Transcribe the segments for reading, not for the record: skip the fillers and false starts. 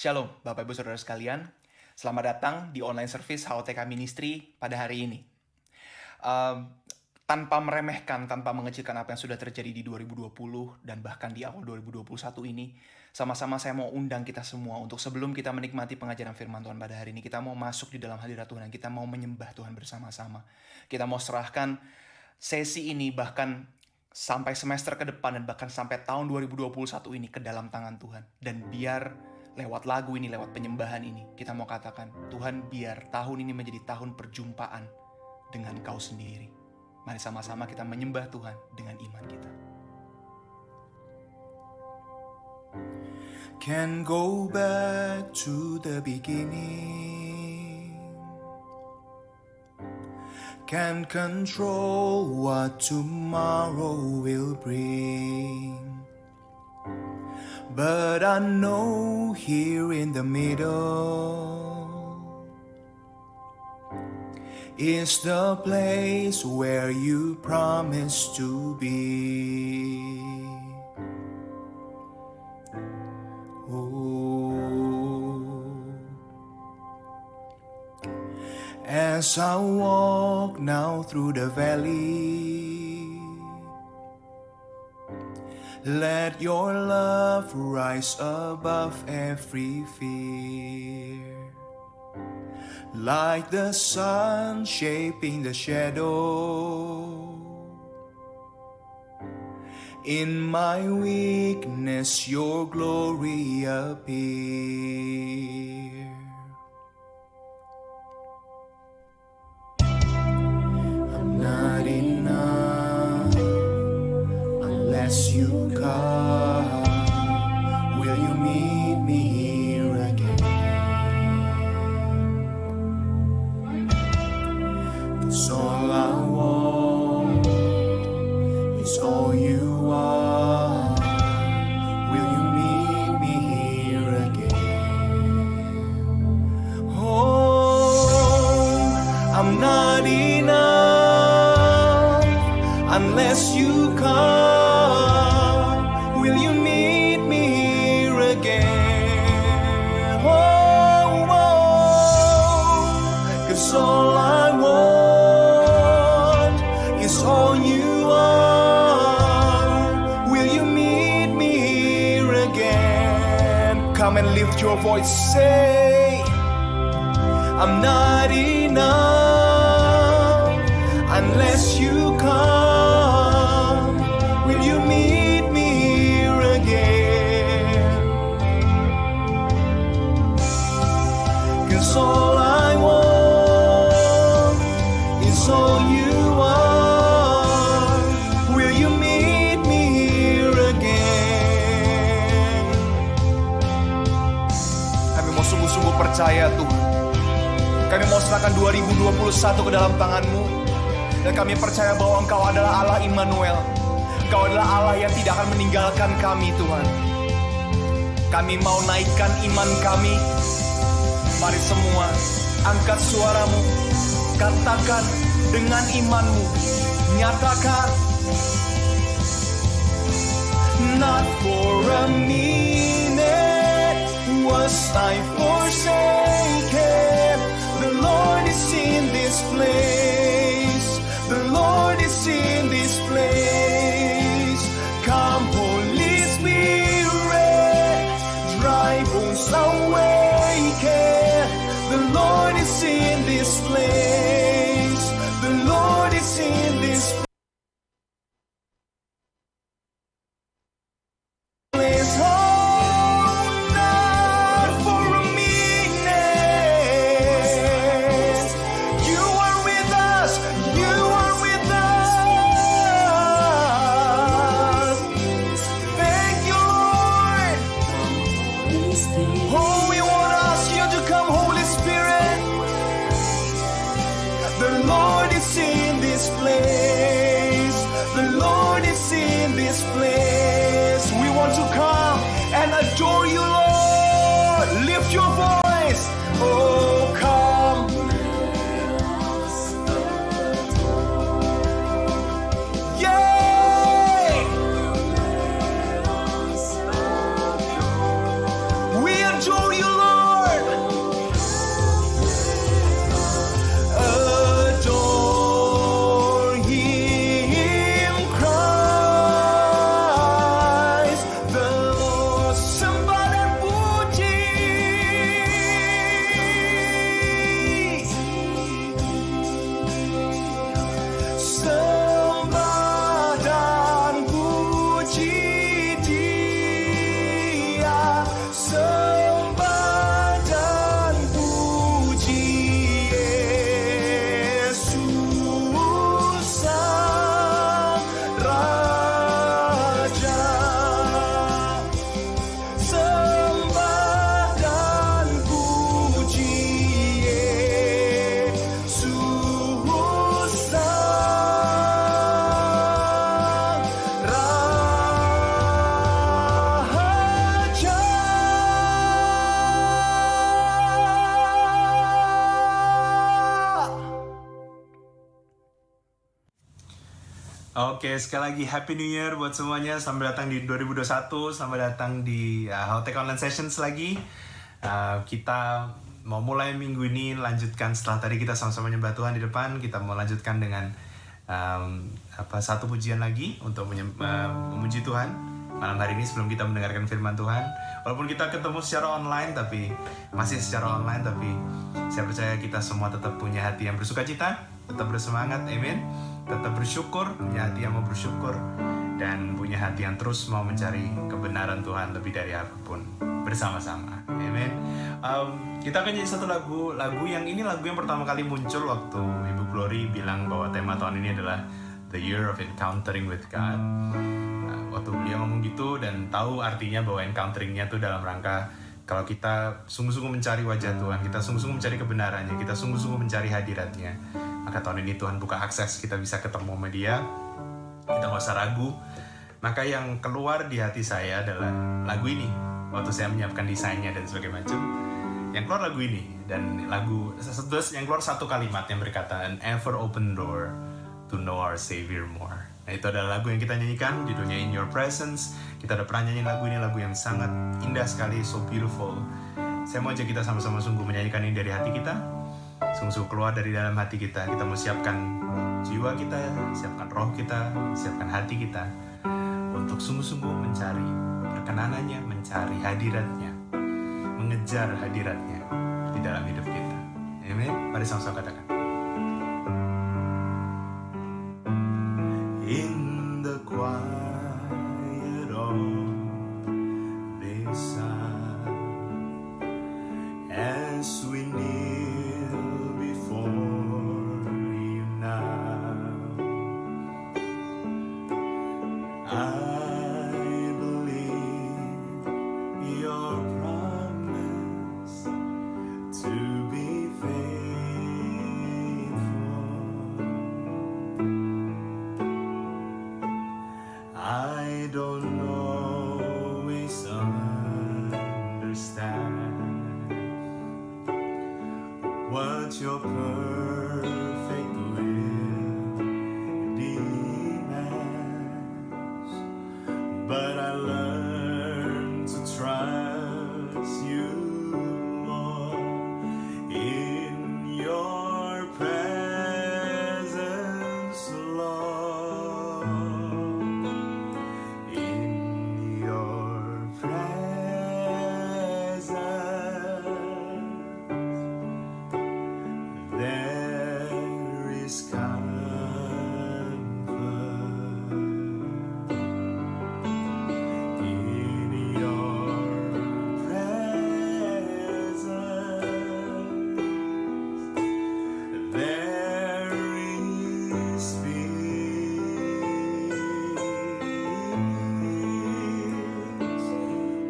Shalom, Bapak Ibu Saudara sekalian. Selamat datang di online service HOTK Ministry pada hari ini. Tanpa meremehkan, tanpa mengecilkan apa yang sudah terjadi di 2020 dan bahkan di awal 2021 ini, sama-sama saya mau undang kita semua untuk sebelum kita menikmati pengajaran firman Tuhan pada hari ini, kita mau masuk di dalam hadirat Tuhan dan kita mau menyembah Tuhan bersama-sama. Kita mau serahkan sesi ini bahkan sampai semester ke depan dan bahkan sampai tahun 2021 ini ke dalam tangan Tuhan. Dan biar lewat lagu ini, lewat penyembahan ini, kita mau katakan, Tuhan biar tahun ini menjadi tahun perjumpaan dengan Kau sendiri. Mari sama-sama kita menyembah Tuhan dengan iman kita. Can go back to the beginning, can control what tomorrow will bring. But I know here in the middle is the place where you promised to be. Oh, as I walk now through the valley, let your love rise above every fear. Like the sun shaping the shadow, in my weakness your glory appear. I'm not enough unless you come. Will you meet me here again? 'Cause all I want is all you are. Will you meet me here again? Oh, I'm not enough unless you come. Will you meet me here again? Oh, oh, 'cause all I want is all you are. Will you meet me here again? Come and lift your voice, say, I'm not enough unless you come. Will you meet me here again? 'Cause all I want is all you are. Will you meet me here again? Kami mau sungguh-sungguh percaya Tuhan. Kami mau serahkan 2021 ke dalam tangan-Mu. Dan kami percaya bahwa Engkau adalah Allah Immanuel. Engkau adalah Allah yang tidak akan meninggalkan kami, Tuhan. Kami mau naikkan iman kami. Mari semua, angkat suaramu. Katakan dengan imanmu. Nyatakan. Not for a minute was I forsaken. The Lord is in this place. The Lord is in this place. Come, Holy Spirit, dry bones awaken. The Lord is in this place. The Lord is in this place. Oh, not for a minute. Oke, sekali lagi Happy New Year buat semuanya. Selamat datang di 2021. Selamat datang di Howtech Online Sessions lagi. Kita mau mulai minggu ini, lanjutkan setelah tadi kita sama-sama nyembah Tuhan di depan. Kita mau lanjutkan dengan satu pujian lagi untuk memuji Tuhan malam hari ini sebelum kita mendengarkan firman Tuhan. Walaupun kita ketemu secara online, tapi masih secara online, tapi saya percaya kita semua tetap punya hati yang bersukacita, tetap bersemangat, amin. Tetap bersyukur, punya hati yang mau bersyukur, dan punya hati yang terus mau mencari kebenaran Tuhan lebih dari apapun bersama-sama, amin. Kita akan nyanyi satu lagu yang pertama kali muncul waktu Ibu Glory bilang bahwa tema tahun ini adalah The Year of Encountering with God. Waktu beliau ngomong gitu dan tahu artinya bahwa encounteringnya itu dalam rangka kalau kita sungguh-sungguh mencari wajah Tuhan, kita sungguh-sungguh mencari kebenarannya, kita sungguh-sungguh mencari hadiratnya, maka tahun ini Tuhan buka akses, kita bisa ketemu sama Dia, kita gak usah ragu. Maka yang keluar di hati saya adalah lagu ini. Waktu saya menyiapkan desainnya dan sebagainya macam, yang keluar lagu ini. Dan yang keluar satu kalimat yang berkata, An ever open door to know our Savior more. Nah, itu adalah lagu yang kita nyanyikan, judulnya In Your Presence. Kita udah pernah nyanyi lagu ini, lagu yang sangat indah sekali, so beautiful. Saya mau ajak kita sama-sama sungguh menyanyikan ini dari hati kita, sungguh keluar dari dalam hati kita. Kita mau siapkan jiwa kita, siapkan roh kita, siapkan hati kita untuk sungguh-sungguh mencari perkenanannya, mencari hadiratnya, mengejar hadiratnya di dalam hidup kita. Amin. Mari sama-sama katakan. In the quiet of this hour, as we kneel before you now, I believe your promise to be faithful. I don't always understand what your perfect will demands, but I learn to trust you more in your presence, Lord. In your presence, there is comfort. In your presence, there is peace.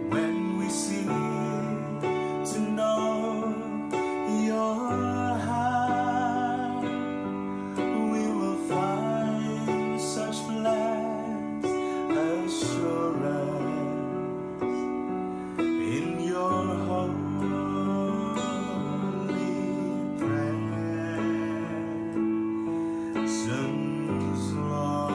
When we seek to know your heart, we will find such blessed assurance in your holy presence, Lord.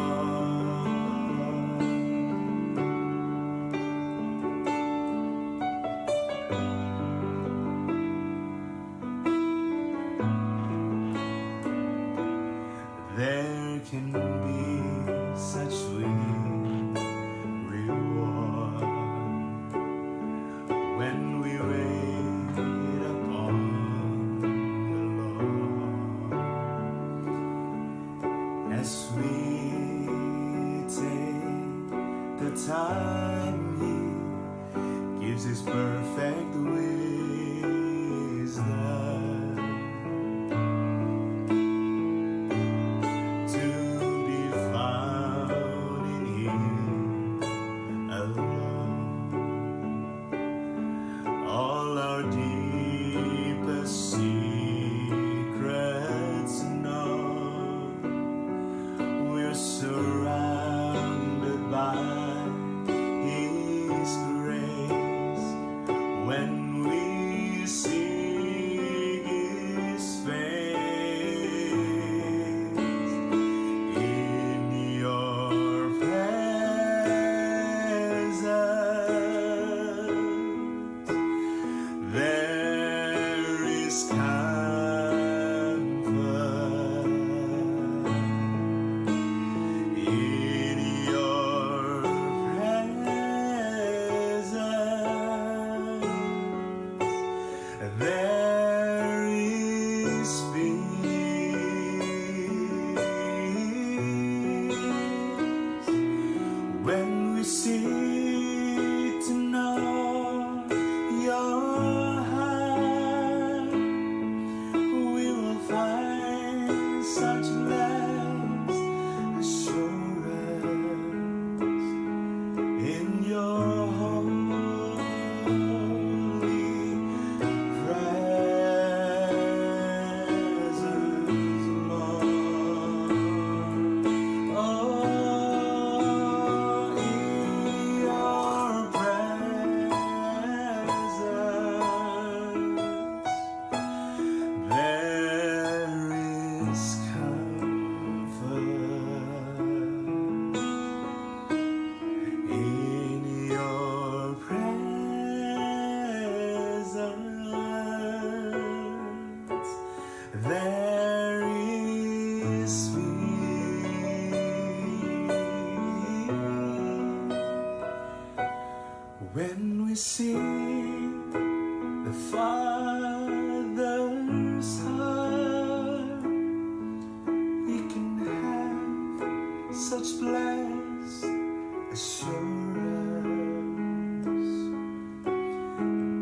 There can be such sweet reward when we wait upon the Lord, as we take the time He gives His perfect wisdom to be found in Him alone. All our deepest secrets known, we're surrounded by His grace when we seek His face. In your When we sing the Father's heart, we can have such blessed assurance,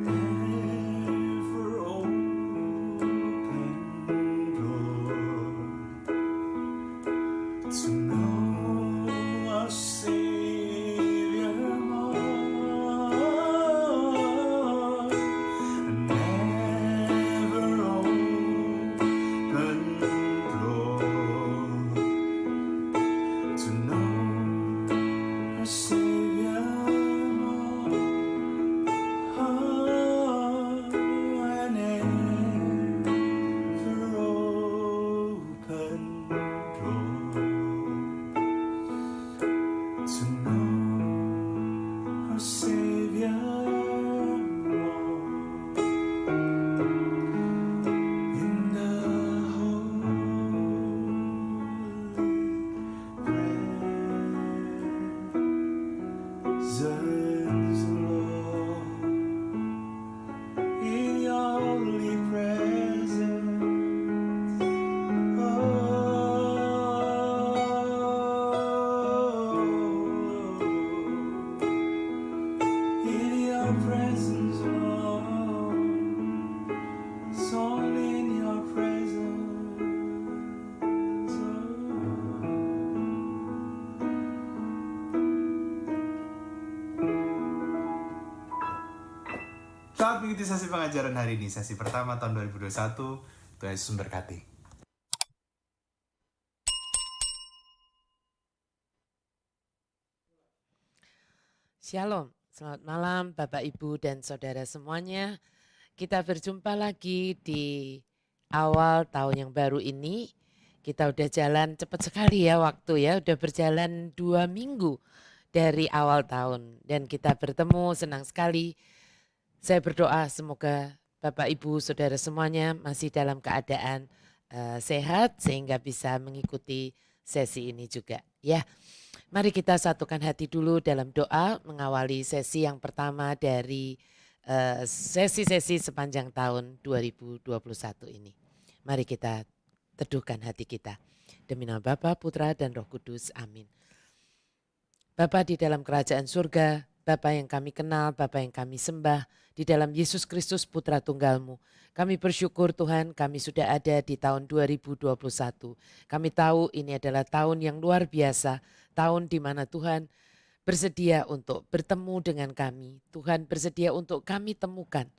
ever open door to know our Savior more, an ever open door to know our Savior more, an ever open door to know our Savior more in the presence, Lord, in your holy presence. In your presence, Lord, it's all in your presence. Selamat mengikuti sesi pengajaran hari ini, sesi pertama tahun 2021. Tuhan Yesus memberkati. Shalom, selamat malam Bapak Ibu dan Saudara semuanya. Kita berjumpa lagi di awal tahun yang baru ini. Kita udah jalan cepat sekali ya waktu ya, udah berjalan 2 minggu dari awal tahun. Dan kita bertemu, senang sekali. Saya berdoa semoga Bapak Ibu Saudara semuanya masih dalam keadaan sehat sehingga bisa mengikuti sesi ini juga ya. Mari kita satukan hati dulu dalam doa mengawali sesi yang pertama dari sesi-sesi sepanjang tahun 2021 ini. Mari kita teduhkan hati kita. Demi nama Bapa, Putra dan Roh Kudus. Amin. Bapa di dalam kerajaan surga, Bapa yang kami kenal, Bapa yang kami sembah, di dalam Yesus Kristus Putra Tunggal-Mu. Kami bersyukur Tuhan kami sudah ada di tahun 2021. Kami tahu ini adalah tahun yang luar biasa, tahun di mana Tuhan bersedia untuk bertemu dengan kami. Tuhan bersedia untuk kami temukan.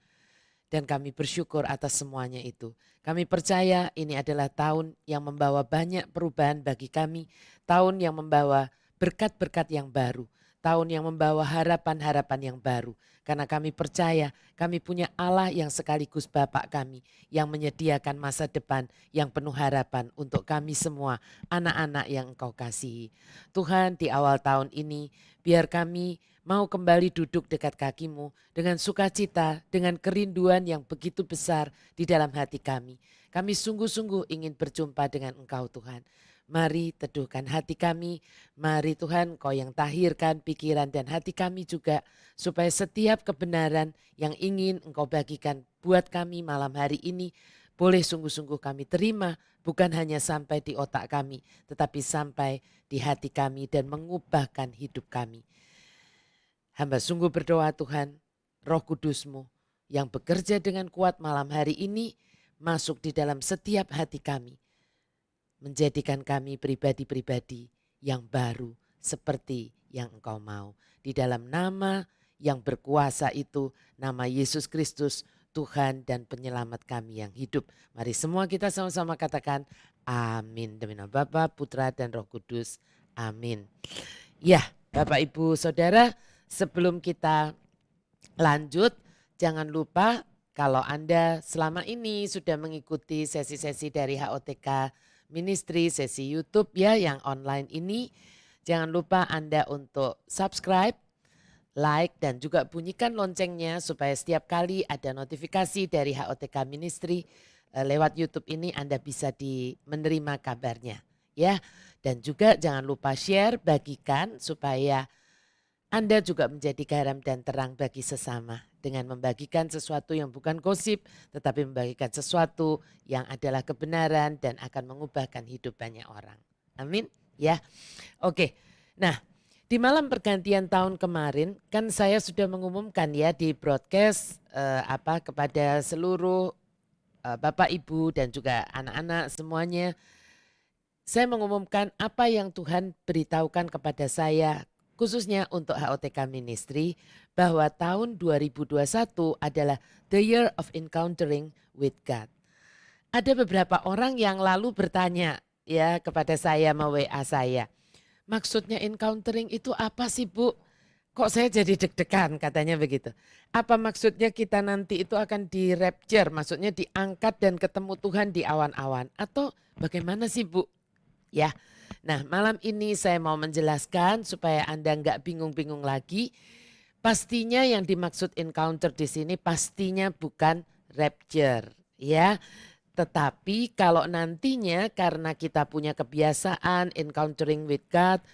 Dan kami bersyukur atas semuanya itu. Kami percaya ini adalah tahun yang membawa banyak perubahan bagi kami. Tahun yang membawa berkat-berkat yang baru. Tahun yang membawa harapan-harapan yang baru. Karena kami percaya kami punya Allah yang sekaligus Bapa kami. Yang menyediakan masa depan yang penuh harapan untuk kami semua. Anak-anak yang Engkau kasihi. Tuhan di awal tahun ini biar kami mau kembali duduk dekat kaki-Mu dengan sukacita, dengan kerinduan yang begitu besar di dalam hati kami. Kami sungguh-sungguh ingin berjumpa dengan Engkau Tuhan. Mari teduhkan hati kami, mari Tuhan Kau yang tahirkan pikiran dan hati kami juga. Supaya setiap kebenaran yang ingin Engkau bagikan buat kami malam hari ini, boleh sungguh-sungguh kami terima, bukan hanya sampai di otak kami, tetapi sampai di hati kami dan mengubahkan hidup kami. Hamba sungguh berdoa Tuhan, Roh Kudus-Mu yang bekerja dengan kuat malam hari ini masuk di dalam setiap hati kami. Menjadikan kami pribadi-pribadi yang baru seperti yang Engkau mau. Di dalam nama yang berkuasa itu, nama Yesus Kristus, Tuhan dan penyelamat kami yang hidup. Mari semua kita sama-sama katakan amin. Demi nama Bapa, Putra dan Roh Kudus. Amin. Ya, Bapak Ibu Saudara, sebelum kita lanjut, jangan lupa kalau Anda selama ini sudah mengikuti sesi-sesi dari HOTK Ministry, sesi YouTube ya yang online ini, jangan lupa Anda untuk subscribe, like dan juga bunyikan loncengnya supaya setiap kali ada notifikasi dari HOTK Ministry lewat YouTube ini Anda bisa menerima kabarnya ya. Dan juga jangan lupa share, bagikan supaya Anda juga menjadi garam dan terang bagi sesama dengan membagikan sesuatu yang bukan gosip tetapi membagikan sesuatu yang adalah kebenaran dan akan mengubahkan hidup banyak orang. Amin ya. Oke. Nah, di malam pergantian tahun kemarin kan saya sudah mengumumkan ya di broadcast kepada seluruh Bapak Ibu dan juga anak-anak semuanya. Saya mengumumkan apa yang Tuhan beritahukan kepada saya khususnya untuk HOTK Ministry bahwa tahun 2021 adalah the year of encountering with God. Ada beberapa orang yang lalu bertanya ya kepada saya, WA saya. Maksudnya encountering itu apa sih Bu? Kok saya jadi deg-degan katanya begitu. Apa maksudnya kita nanti itu akan di rapture, maksudnya diangkat dan ketemu Tuhan di awan-awan. Atau bagaimana sih Bu? Ya, nah malam ini saya mau menjelaskan supaya Anda nggak bingung-bingung lagi. Pastinya yang dimaksud encounter di sini pastinya bukan rapture ya. Tetapi kalau nantinya karena kita punya kebiasaan encountering with God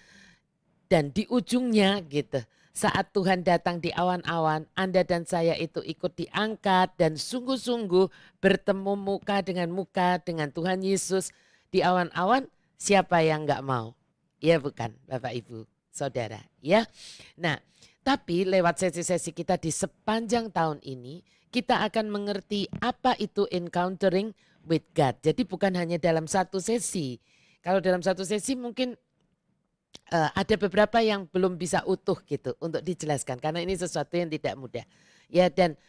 dan di ujungnya gitu. Saat Tuhan datang di awan-awan, Anda dan saya itu ikut diangkat dan sungguh-sungguh bertemu muka dengan Tuhan Yesus di awan-awan. Siapa yang nggak mau? Ya bukan Bapak Ibu Saudara ya. Nah tapi lewat sesi-sesi kita di sepanjang tahun ini kita akan mengerti apa itu encountering with God. Jadi bukan hanya dalam satu sesi. Kalau dalam satu sesi mungkin ada beberapa yang belum bisa utuh gitu untuk dijelaskan. Karena ini sesuatu yang tidak mudah. Ya dan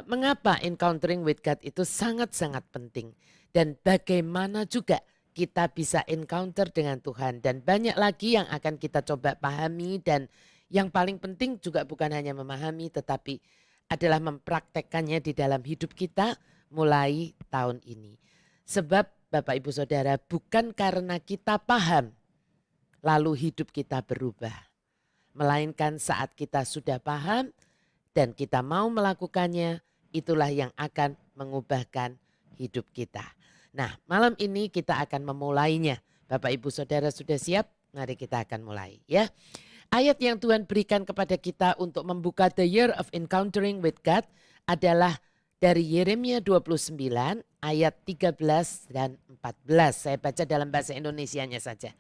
mengapa encountering with God itu sangat-sangat penting. Dan bagaimana juga kita bisa encounter dengan Tuhan dan banyak lagi yang akan kita coba pahami dan yang paling penting juga bukan hanya memahami tetapi adalah mempraktekkannya di dalam hidup kita mulai tahun ini. Sebab Bapak Ibu Saudara bukan karena kita paham lalu hidup kita berubah. Melainkan saat kita sudah paham dan kita mau melakukannya itulah yang akan mengubahkan hidup kita. Nah malam ini kita akan memulainya. Bapak Ibu Saudara sudah siap? Mari kita akan mulai ya. Ayat yang Tuhan berikan kepada kita untuk membuka the year of encountering with God adalah dari Yeremia 29 ayat 13 dan 14. Saya baca dalam bahasa Indonesianya saja.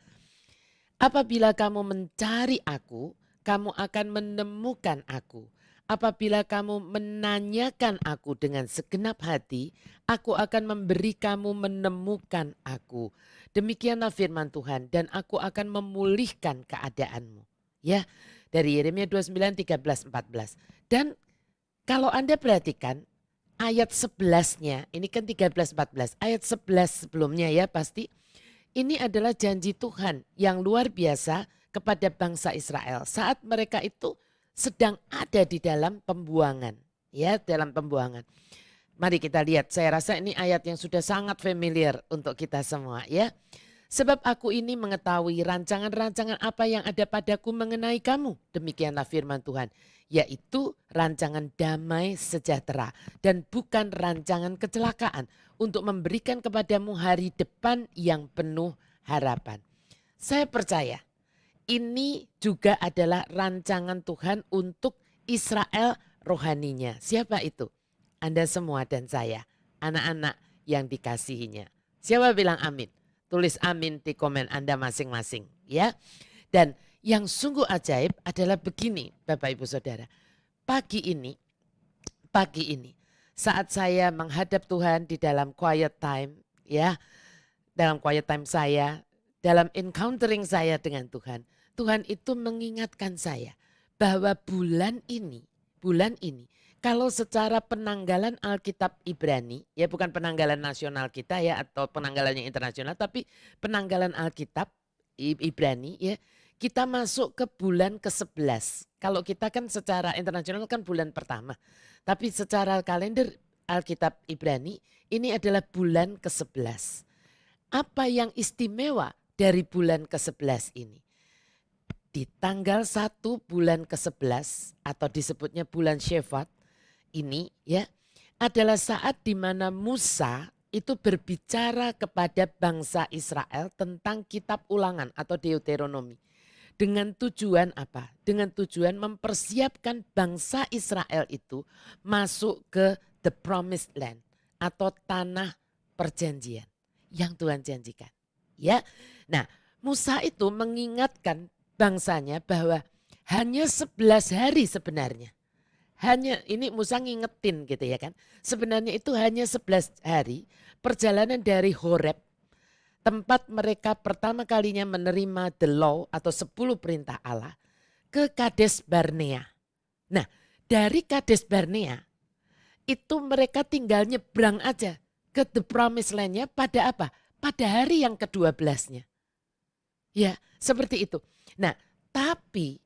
Apabila kamu mencari aku, kamu akan menemukan aku. Apabila kamu menanyakan aku dengan segenap hati, aku akan memberi kamu menemukan aku. Demikianlah firman Tuhan dan aku akan memulihkan keadaanmu. Ya, dari Yeremia 29, 13, 14. Dan kalau Anda perhatikan ayat 11-nya, ini kan 13, 14. Ayat 11 sebelumnya ya pasti. Ini adalah janji Tuhan yang luar biasa kepada bangsa Israel. Saat mereka itu sedang ada di dalam pembuangan. Ya, dalam pembuangan. Mari kita lihat, saya rasa ini ayat yang sudah sangat familiar untuk kita semua ya. Sebab aku ini mengetahui rancangan-rancangan apa yang ada padaku mengenai kamu. Demikianlah firman Tuhan. Yaitu rancangan damai sejahtera dan bukan rancangan kecelakaan. Untuk memberikan kepadamu hari depan yang penuh harapan. Saya percaya ini juga adalah rancangan Tuhan untuk Israel rohaninya. Siapa itu? Anda semua dan saya, anak-anak yang dikasihinya. Siapa bilang amin? Tulis amin di komen Anda masing-masing ya. Dan yang sungguh ajaib adalah begini Bapak Ibu Saudara. Pagi ini saat saya menghadap Tuhan di dalam quiet time ya. Dalam quiet time saya, dalam encountering saya dengan Tuhan. Tuhan itu mengingatkan saya bahwa bulan ini kalau secara penanggalan Alkitab Ibrani, ya bukan penanggalan nasional kita ya atau penanggalan yang internasional, tapi penanggalan Alkitab Ibrani ya, kita masuk ke bulan ke-11. Kalau kita kan secara internasional kan bulan pertama, tapi secara kalender Alkitab Ibrani ini adalah bulan ke-11. Apa yang istimewa dari bulan ke-11 ini? Di tanggal 1 bulan ke-11 atau disebutnya bulan Shevat ini ya adalah saat di mana Musa itu berbicara kepada bangsa Israel tentang kitab ulangan atau Deuteronomi. Dengan tujuan apa? Dengan tujuan mempersiapkan bangsa Israel itu masuk ke the promised land atau tanah perjanjian yang Tuhan janjikan. Ya. Nah, Musa itu mengingatkan bangsanya bahwa hanya 11 hari sebenarnya. Hanya ini Musa ngingetin gitu ya kan. Sebenarnya itu hanya 11 hari perjalanan dari Horeb, tempat mereka pertama kalinya menerima the law atau 10 perintah Allah, ke Kades Barnea. Nah, dari Kades Barnea itu mereka tinggal nyebrang aja ke the promised land-nya pada apa? Pada hari yang ke-12-nya. Ya, seperti itu. Nah, tapi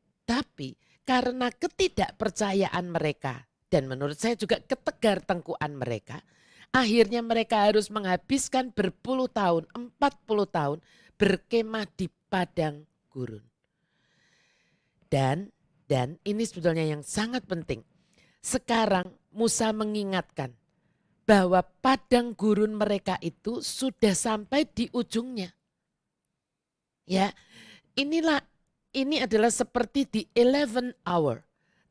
karena ketidakpercayaan mereka dan menurut saya juga ketegar tengkuan mereka, akhirnya mereka harus menghabiskan berpuluh tahun, 40 tahun berkemah di padang gurun. Dan ini sebetulnya yang sangat penting. Sekarang Musa mengingatkan bahwa padang gurun mereka itu sudah sampai di ujungnya. Ya, ini adalah seperti di 11 hour.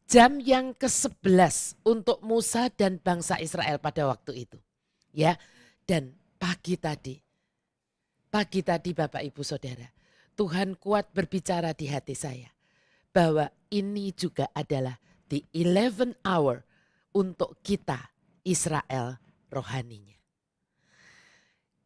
Jam yang ke-11 untuk Musa dan bangsa Israel pada waktu itu. Ya, dan pagi tadi Bapak Ibu Saudara, Tuhan kuat berbicara di hati saya bahwa ini juga adalah the 11 hour untuk kita Israel rohaninya.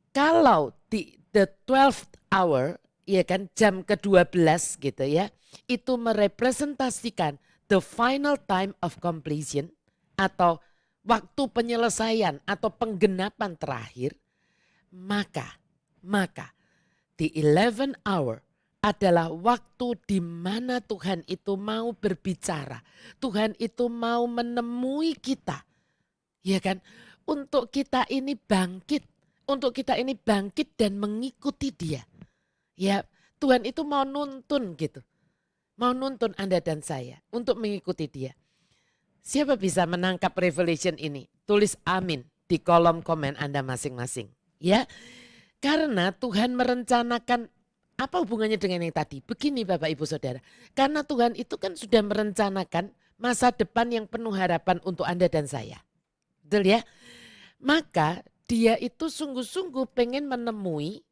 Kalau di the 12th hour, ya kan jam ke-12 gitu ya, itu merepresentasikan the final time of completion atau waktu penyelesaian atau penggenapan terakhir, maka di 11 hour adalah waktu di mana Tuhan itu mau berbicara. Tuhan itu mau menemui kita. Ya kan? Untuk kita ini bangkit. Untuk kita ini bangkit dan mengikuti Dia. Ya, Tuhan itu mau nuntun gitu. Mau nuntun Anda dan saya untuk mengikuti Dia. Siapa bisa menangkap revelation ini? Tulis amin di kolom komen Anda masing-masing. Ya, karena Tuhan merencanakan, apa hubungannya dengan yang tadi? Begini Bapak Ibu Saudara, karena Tuhan itu kan sudah merencanakan masa depan yang penuh harapan untuk Anda dan saya. Betul ya? Maka Dia itu sungguh-sungguh pengen menemui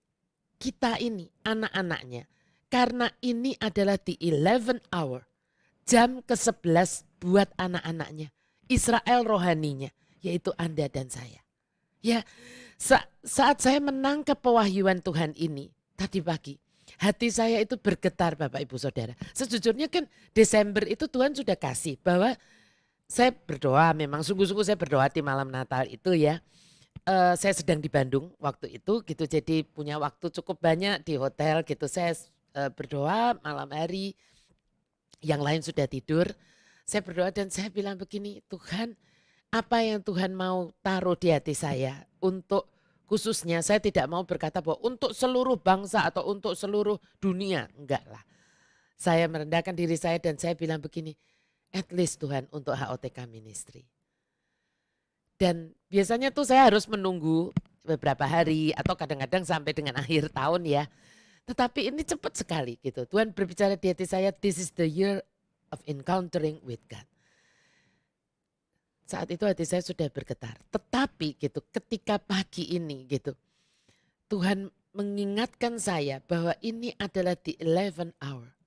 kita ini, anak-anaknya. Karena ini adalah di 11 hour, jam ke-11 buat anak-anaknya. Israel rohaninya, yaitu Anda dan saya. Ya, saat saya menangkap pewahyuan Tuhan ini tadi pagi, hati saya itu bergetar Bapak Ibu Saudara. Sejujurnya kan Desember itu Tuhan sudah kasih bahwa saya berdoa, memang sungguh-sungguh saya berdoa di malam Natal itu ya. Saya sedang di Bandung waktu itu gitu, jadi punya waktu cukup banyak di hotel gitu. Saya berdoa malam hari, yang lain sudah tidur. Saya berdoa dan saya bilang begini, Tuhan, apa yang Tuhan mau taruh di hati saya untuk khususnya, saya tidak mau berkata bahwa untuk seluruh bangsa atau untuk seluruh dunia, enggak lah. Saya merendahkan diri saya dan saya bilang begini, at least Tuhan untuk HOTK Ministry. Dan biasanya tuh saya harus menunggu beberapa hari atau kadang-kadang sampai dengan akhir tahun ya. Tetapi ini cepat sekali gitu. Tuhan berbicara di hati saya, this is the year of encountering with God. Saat itu hati saya sudah bergetar. Tetapi gitu ketika pagi ini gitu, Tuhan mengingatkan saya bahwa ini adalah di 11 hour.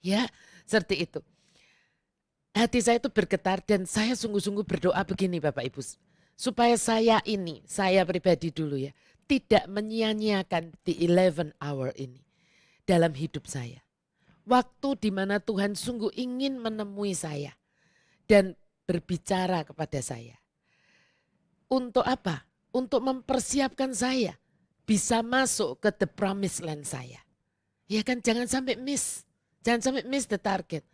Ya, seperti itu. Hati saya itu bergetar dan saya sungguh-sungguh berdoa begini Bapak Ibu. Supaya saya pribadi dulu ya, tidak menyia-nyiakan di 11 hour ini dalam hidup saya. Waktu di mana Tuhan sungguh ingin menemui saya dan berbicara kepada saya. Untuk apa? Untuk mempersiapkan saya bisa masuk ke the promised land saya. Ya kan, jangan sampai miss the target.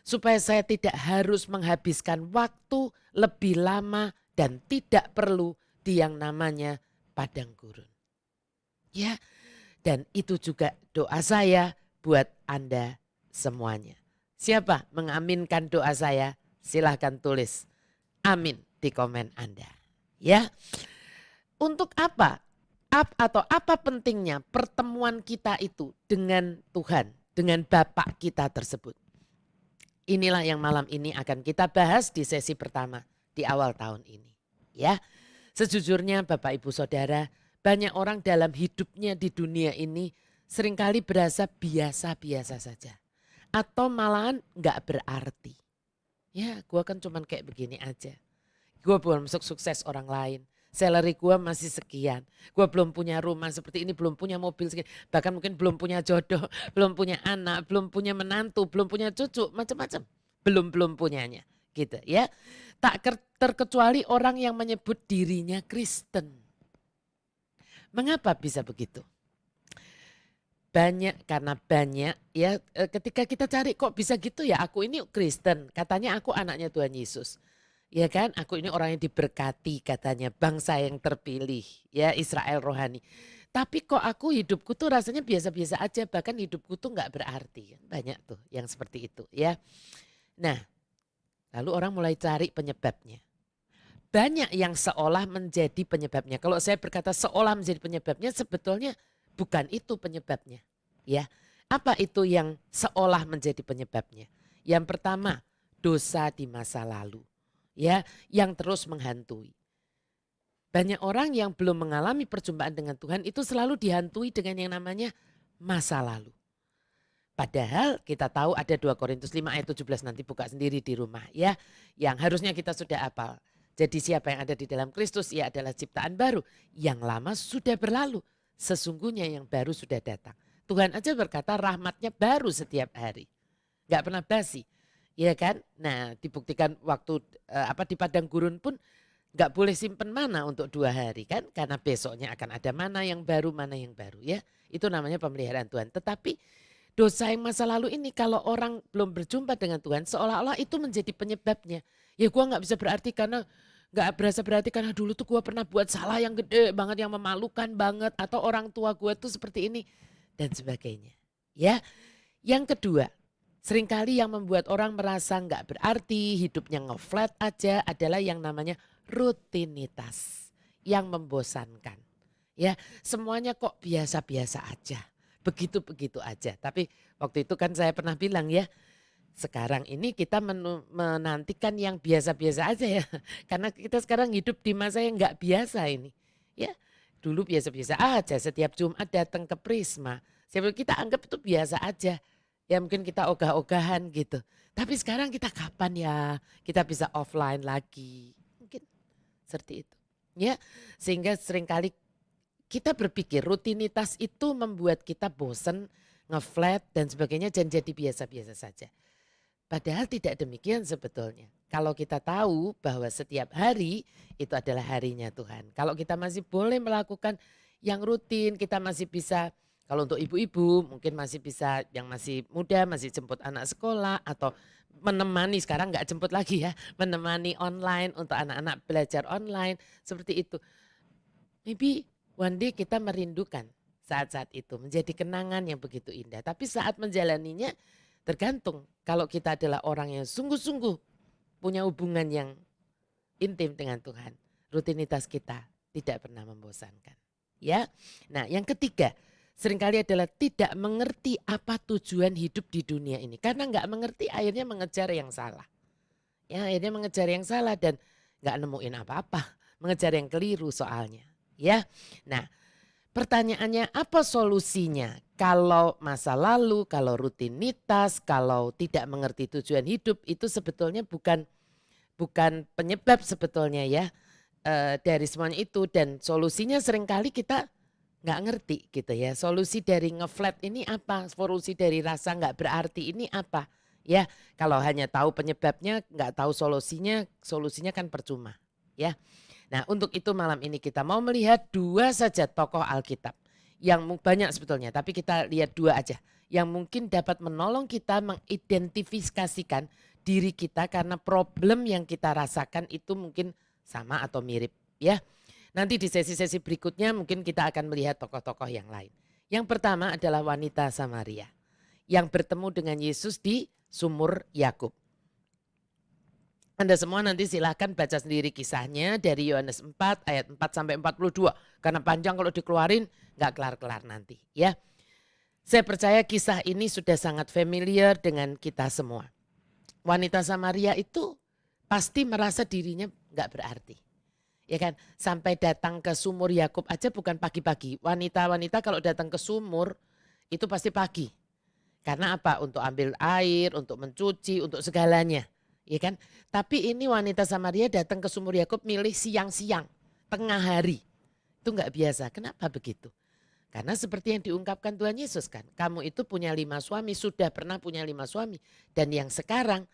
Supaya saya tidak harus menghabiskan waktu lebih lama dan tidak perlu di yang namanya padang gurun. Ya, dan itu juga doa saya buat Anda semuanya. Siapa mengaminkan doa saya? Silahkan tulis amin di komen Anda. Ya, Untuk apa? Atau apa pentingnya pertemuan kita itu dengan Tuhan, dengan Bapa kita tersebut. Inilah yang malam ini akan kita bahas di sesi pertama di awal tahun ini. Ya, sejujurnya Bapak Ibu Saudara, banyak orang dalam hidupnya di dunia ini seringkali berasa biasa-biasa saja. Atau malahan nggak berarti. Ya, gue kan cuman kayak begini aja. Gue belum sukses orang lain. Salary gue masih sekian. Gue belum punya rumah seperti ini, belum punya mobil sekian. Bahkan mungkin belum punya jodoh, belum punya anak, belum punya menantu, belum punya cucu, macam-macam. Belum punyanya gitu ya. Tak terkecuali orang yang menyebut dirinya Kristen. Mengapa bisa begitu? Karena banyak ya ketika kita cari kok bisa gitu ya, aku ini Kristen, katanya aku anaknya Tuhan Yesus. Ya kan, aku ini orang yang diberkati katanya, bangsa yang terpilih, ya Israel rohani. Tapi kok aku hidupku tuh rasanya biasa-biasa aja, bahkan hidupku tuh nggak berarti. Banyak tuh yang seperti itu ya. Nah, lalu orang mulai cari penyebabnya. Banyak yang seolah menjadi penyebabnya. Kalau saya berkata seolah menjadi penyebabnya, sebetulnya bukan itu penyebabnya. Ya, apa itu yang seolah menjadi penyebabnya? Yang pertama, dosa di masa lalu. Ya, yang terus menghantui. Banyak orang yang belum mengalami perjumpaan dengan Tuhan itu selalu dihantui dengan yang namanya masa lalu. Padahal kita tahu ada 2 Korintus 5 ayat 17, nanti buka sendiri di rumah ya. Yang harusnya kita sudah hafal. Jadi siapa yang ada di dalam Kristus, ia adalah ciptaan baru. Yang lama sudah berlalu, sesungguhnya yang baru sudah datang. Tuhan aja berkata rahmatnya baru setiap hari. Gak pernah basi. Ya kan? Nah, dibuktikan waktu di padang gurun pun nggak boleh simpen mana untuk 2 hari kan? Karena besoknya akan ada mana yang baru ya. Itu namanya pemeliharaan Tuhan. Tetapi dosa yang masa lalu ini kalau orang belum berjumpa dengan Tuhan seolah-olah itu menjadi penyebabnya. Ya gua nggak bisa berarti karena nggak berasa berarti karena dulu tuh gua pernah buat salah yang gede banget, yang memalukan banget, atau orang tua gua tuh seperti ini dan sebagainya. Ya, yang kedua. Seringkali yang membuat orang merasa nggak berarti, hidupnya nge-flat aja adalah yang namanya rutinitas yang membosankan. Ya, semuanya kok biasa-biasa aja, begitu-begitu aja. Tapi waktu itu kan saya pernah bilang ya, sekarang ini kita menantikan yang biasa-biasa aja ya. Karena kita sekarang hidup di masa yang nggak biasa ini. Ya, dulu biasa-biasa aja, setiap Jumat datang ke Prisma. Kita anggap itu biasa aja. Ya mungkin kita ogah-ogahan gitu. Tapi sekarang kita kapan ya kita bisa offline lagi. Mungkin seperti itu. Ya, sehingga seringkali kita berpikir rutinitas itu membuat kita bosan, nge-flat dan sebagainya dan jadi biasa-biasa saja. Padahal tidak demikian sebetulnya. Kalau kita tahu bahwa setiap hari itu adalah harinya Tuhan. Kalau kita masih boleh melakukan yang rutin, kita masih bisa. Kalau untuk ibu-ibu mungkin masih bisa, yang masih muda masih jemput anak sekolah atau menemani, sekarang nggak jemput lagi ya, menemani online untuk anak-anak belajar online seperti itu. Maybe one day kita merindukan saat-saat itu menjadi kenangan yang begitu indah. Tapi saat menjalaninya tergantung kalau kita adalah orang yang sungguh-sungguh punya hubungan yang intim dengan Tuhan. Rutinitas kita tidak pernah membosankan. Ya, nah yang ketiga. Seringkali adalah tidak mengerti apa tujuan hidup di dunia ini. Karena nggak mengerti akhirnya mengejar yang salah. Ya akhirnya mengejar yang salah dan nggak nemuin apa-apa. Mengejar yang keliru soalnya. Ya, nah pertanyaannya apa solusinya? Kalau masa lalu, kalau rutinitas, kalau tidak mengerti tujuan hidup itu sebetulnya bukan penyebab sebetulnya ya dari semuanya itu. Dan solusinya seringkali kita nggak ngerti gitu ya. Solusi dari nge-flat ini apa? Solusi dari rasa nggak berarti ini apa? Ya, kalau hanya tahu penyebabnya nggak tahu solusinya kan percuma. Ya. Nah, untuk itu malam ini kita mau melihat 2 saja tokoh Alkitab yang banyak sebetulnya, tapi kita lihat 2 aja yang mungkin dapat menolong kita mengidentifikasikan diri kita karena problem yang kita rasakan itu mungkin sama atau mirip ya. Nanti di sesi-sesi berikutnya mungkin kita akan melihat tokoh-tokoh yang lain. Yang pertama adalah wanita Samaria yang bertemu dengan Yesus di sumur Yakub. Anda semua nanti silahkan baca sendiri kisahnya dari Yohanes 4 ayat 4 sampai 42. Karena panjang kalau dikeluarin nggak kelar-kelar nanti ya. Saya percaya kisah ini sudah sangat familiar dengan kita semua. Wanita Samaria itu pasti merasa dirinya nggak berarti. Ya kan, sampai datang ke sumur Yakub aja bukan pagi-pagi. Wanita-wanita kalau datang ke sumur itu pasti pagi. Karena apa? Untuk ambil air, untuk mencuci, untuk segalanya. Ya kan? Tapi ini wanita Samaria datang ke sumur Yakub milih siang-siang, tengah hari. Itu nggak biasa. Kenapa begitu? Karena seperti yang diungkapkan Tuhan Yesus kan. Kamu itu punya 5 suami, sudah pernah punya 5 suami. Dan yang sekarang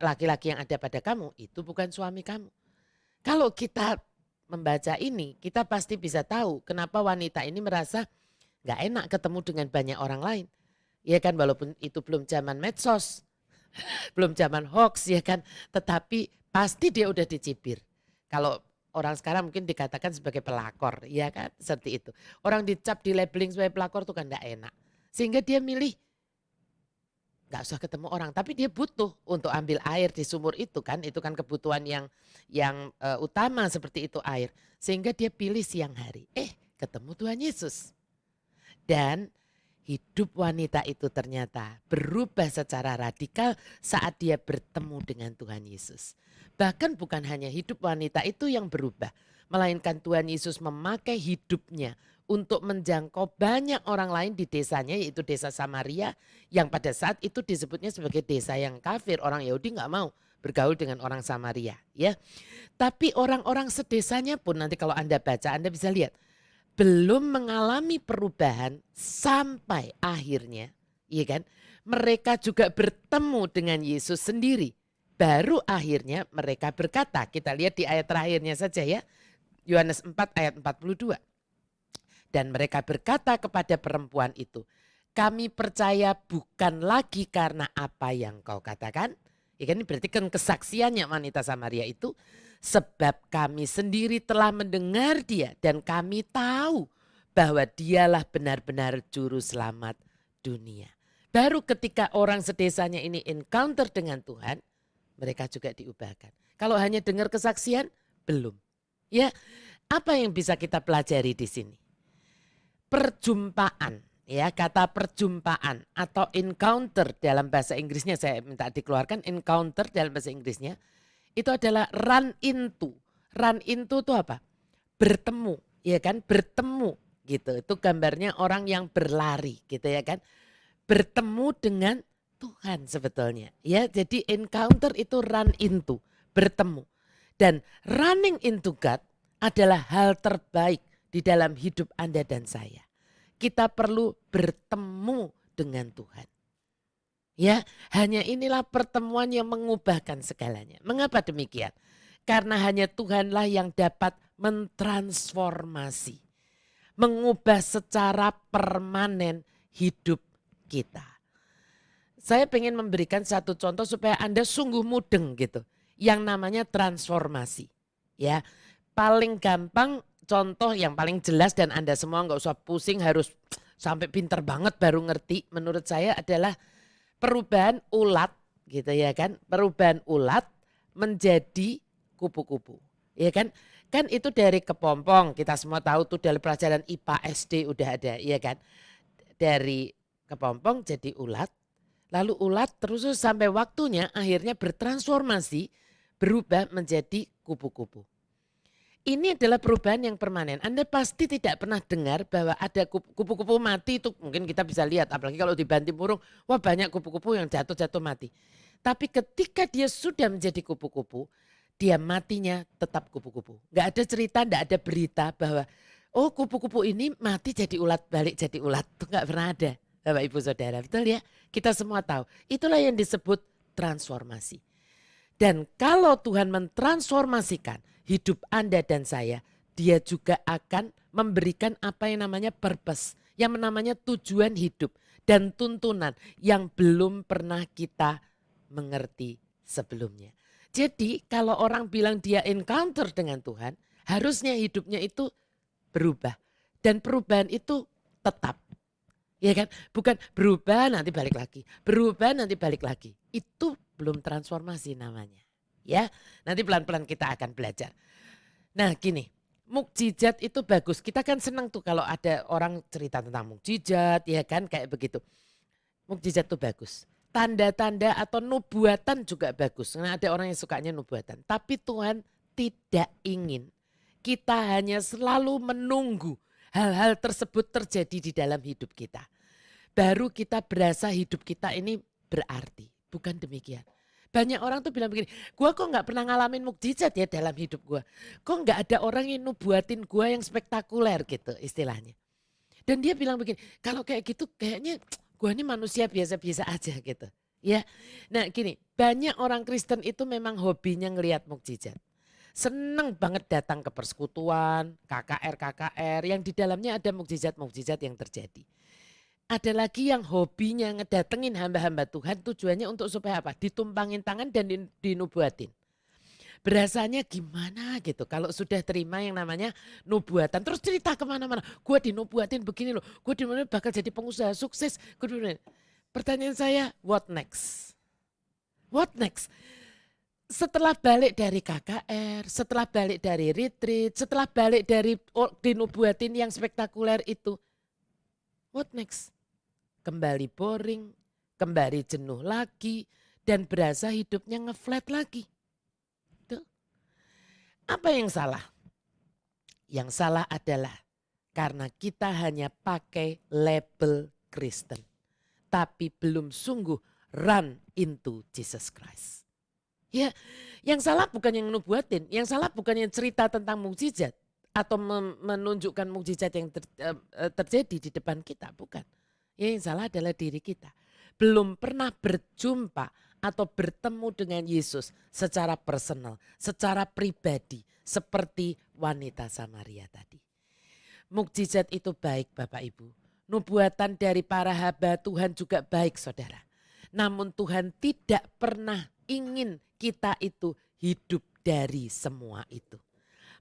laki-laki yang ada pada kamu itu bukan suami kamu. Kalau kita membaca ini, kita pasti bisa tahu kenapa wanita ini merasa gak enak ketemu dengan banyak orang lain. Ya kan, walaupun itu belum zaman medsos, belum zaman hoax ya kan. Tetapi pasti dia udah dicibir. Kalau orang sekarang mungkin dikatakan sebagai pelakor, ya kan, seperti itu. Orang dicap, di labeling sebagai pelakor tuh kan gak enak. Sehingga dia milih gak usah ketemu orang, tapi dia butuh untuk ambil air di sumur itu kan kebutuhan yang utama seperti itu air. Sehingga dia pilih siang hari. Ketemu Tuhan Yesus. Dan hidup wanita itu ternyata berubah secara radikal saat dia bertemu dengan Tuhan Yesus. Bahkan bukan hanya hidup wanita itu yang berubah, melainkan Tuhan Yesus memakai hidupnya untuk menjangkau banyak orang lain di desanya, yaitu desa Samaria yang pada saat itu disebutnya sebagai desa yang kafir. Orang Yahudi nggak mau bergaul dengan orang Samaria, ya. Tapi orang-orang sedesanya pun nanti kalau Anda baca, Anda bisa lihat belum mengalami perubahan sampai akhirnya, ya kan? Mereka juga bertemu dengan Yesus sendiri. Baru akhirnya mereka berkata, kita lihat di ayat terakhirnya saja ya, Yohanes 4 ayat 42. Dan mereka berkata kepada perempuan itu, kami percaya bukan lagi karena apa yang kau katakan. Ya kan, ini berarti kan kesaksiannya wanita Samaria itu. Sebab kami sendiri telah mendengar dia dan kami tahu bahwa dialah benar-benar juru selamat dunia. Baru ketika orang sedesanya ini encounter dengan Tuhan, mereka juga diubahkan. Kalau hanya dengar kesaksian, belum. Ya, apa yang bisa kita pelajari di sini? Perjumpaan, ya, kata perjumpaan atau encounter dalam bahasa Inggrisnya, saya minta dikeluarkan encounter dalam bahasa Inggrisnya, itu adalah run into. Run into itu apa? Bertemu, ya kan? Bertemu gitu. Itu gambarnya orang yang berlari gitu ya kan. Bertemu dengan Tuhan sebetulnya. Ya, jadi encounter itu run into, bertemu. Dan running into God adalah hal terbaik di dalam hidup Anda dan saya. Kita perlu bertemu dengan Tuhan. Ya, hanya inilah pertemuan yang mengubahkan segalanya. Mengapa demikian? Karena hanya Tuhanlah yang dapat mentransformasi, mengubah secara permanen hidup kita. Saya pengen memberikan satu contoh supaya Anda sungguh mudeng gitu. Yang namanya transformasi. Ya, paling gampang contoh yang paling jelas dan Anda semua nggak usah pusing harus sampai pinter banget baru ngerti. Menurut saya adalah perubahan ulat gitu ya kan. Perubahan ulat menjadi kupu-kupu. Ya kan? Kan itu dari kepompong. Kita semua tahu tuh dari pelajaran IPA SD udah ada, ya kan? Dari kepompong jadi ulat. Lalu ulat terus sampai waktunya akhirnya bertransformasi, berubah menjadi kupu-kupu. Ini adalah perubahan yang permanen. Anda pasti tidak pernah dengar bahwa ada kupu-kupu mati, itu mungkin kita bisa lihat. Apalagi kalau di Bantimurung, wah banyak kupu-kupu yang jatuh-jatuh mati. Tapi ketika dia sudah menjadi kupu-kupu, dia matinya tetap kupu-kupu. Gak ada cerita, gak ada berita bahwa oh kupu-kupu ini mati jadi ulat, balik jadi ulat. Itu gak pernah ada. Bapak Ibu Saudara, betul ya? Kita semua tahu. Itulah yang disebut transformasi. Dan kalau Tuhan mentransformasikan hidup Anda dan saya, Dia juga akan memberikan apa yang namanya purpose, yang namanya tujuan hidup dan tuntunan yang belum pernah kita mengerti sebelumnya. Jadi kalau orang bilang dia encounter dengan Tuhan, harusnya hidupnya itu berubah. Dan perubahan itu tetap. Ya kan? Bukan berubah nanti balik lagi. Berubah nanti balik lagi. Itu belum transformasi namanya. Ya, nanti pelan-pelan kita akan belajar. Nah gini, mukjizat itu bagus. Kita kan senang tuh kalau ada orang cerita tentang mukjizat, ya kan kayak begitu. Mukjizat itu bagus. Tanda-tanda atau nubuatan juga bagus. Karena ada orang yang sukanya nubuatan. Tapi Tuhan tidak ingin kita hanya selalu menunggu hal-hal tersebut terjadi di dalam hidup kita. Baru kita berasa hidup kita ini berarti. Bukan demikian. Banyak orang tuh bilang begini, gua kok gak pernah ngalamin mukjizat ya dalam hidup gua. Kok gak ada orang yang nubuatin gua yang spektakuler gitu istilahnya. Dan dia bilang begini, kalau kayak gitu kayaknya gua ini manusia biasa-biasa aja gitu. Ya, nah gini, banyak orang Kristen itu memang hobinya ngelihat mukjizat. Seneng banget datang ke persekutuan, KKR yang di dalamnya ada mukjizat-mukjizat yang terjadi. Ada lagi yang hobinya ngedatengin hamba-hamba Tuhan tujuannya untuk supaya apa? Ditumpangin tangan dan dinubuatin. Berasanya gimana gitu kalau sudah terima yang namanya nubuatan. Terus cerita kemana-mana. Gue dinubuatin begini loh. Gue bakal jadi pengusaha sukses. Pertanyaan saya, what next? What next? Setelah balik dari KKR, setelah balik dari retreat, setelah balik dari dinubuatin yang spektakuler itu. What next? Kembali boring, kembali jenuh lagi, dan berasa hidupnya ngeflat lagi. Tuh. Apa yang salah? Yang salah adalah karena kita hanya pakai label Kristen. Tapi belum sungguh run into Jesus Christ. Ya, yang salah bukan yang nubuatin, yang salah bukan yang cerita tentang mukjizat. Atau menunjukkan mukjizat yang terjadi di depan kita, bukan. Yang salah adalah diri kita. Belum pernah berjumpa atau bertemu dengan Yesus secara personal, secara pribadi. Seperti wanita Samaria tadi. Mukjizat itu baik Bapak Ibu. Nubuatan dari para hamba Tuhan juga baik saudara. Namun Tuhan tidak pernah ingin kita itu hidup dari semua itu.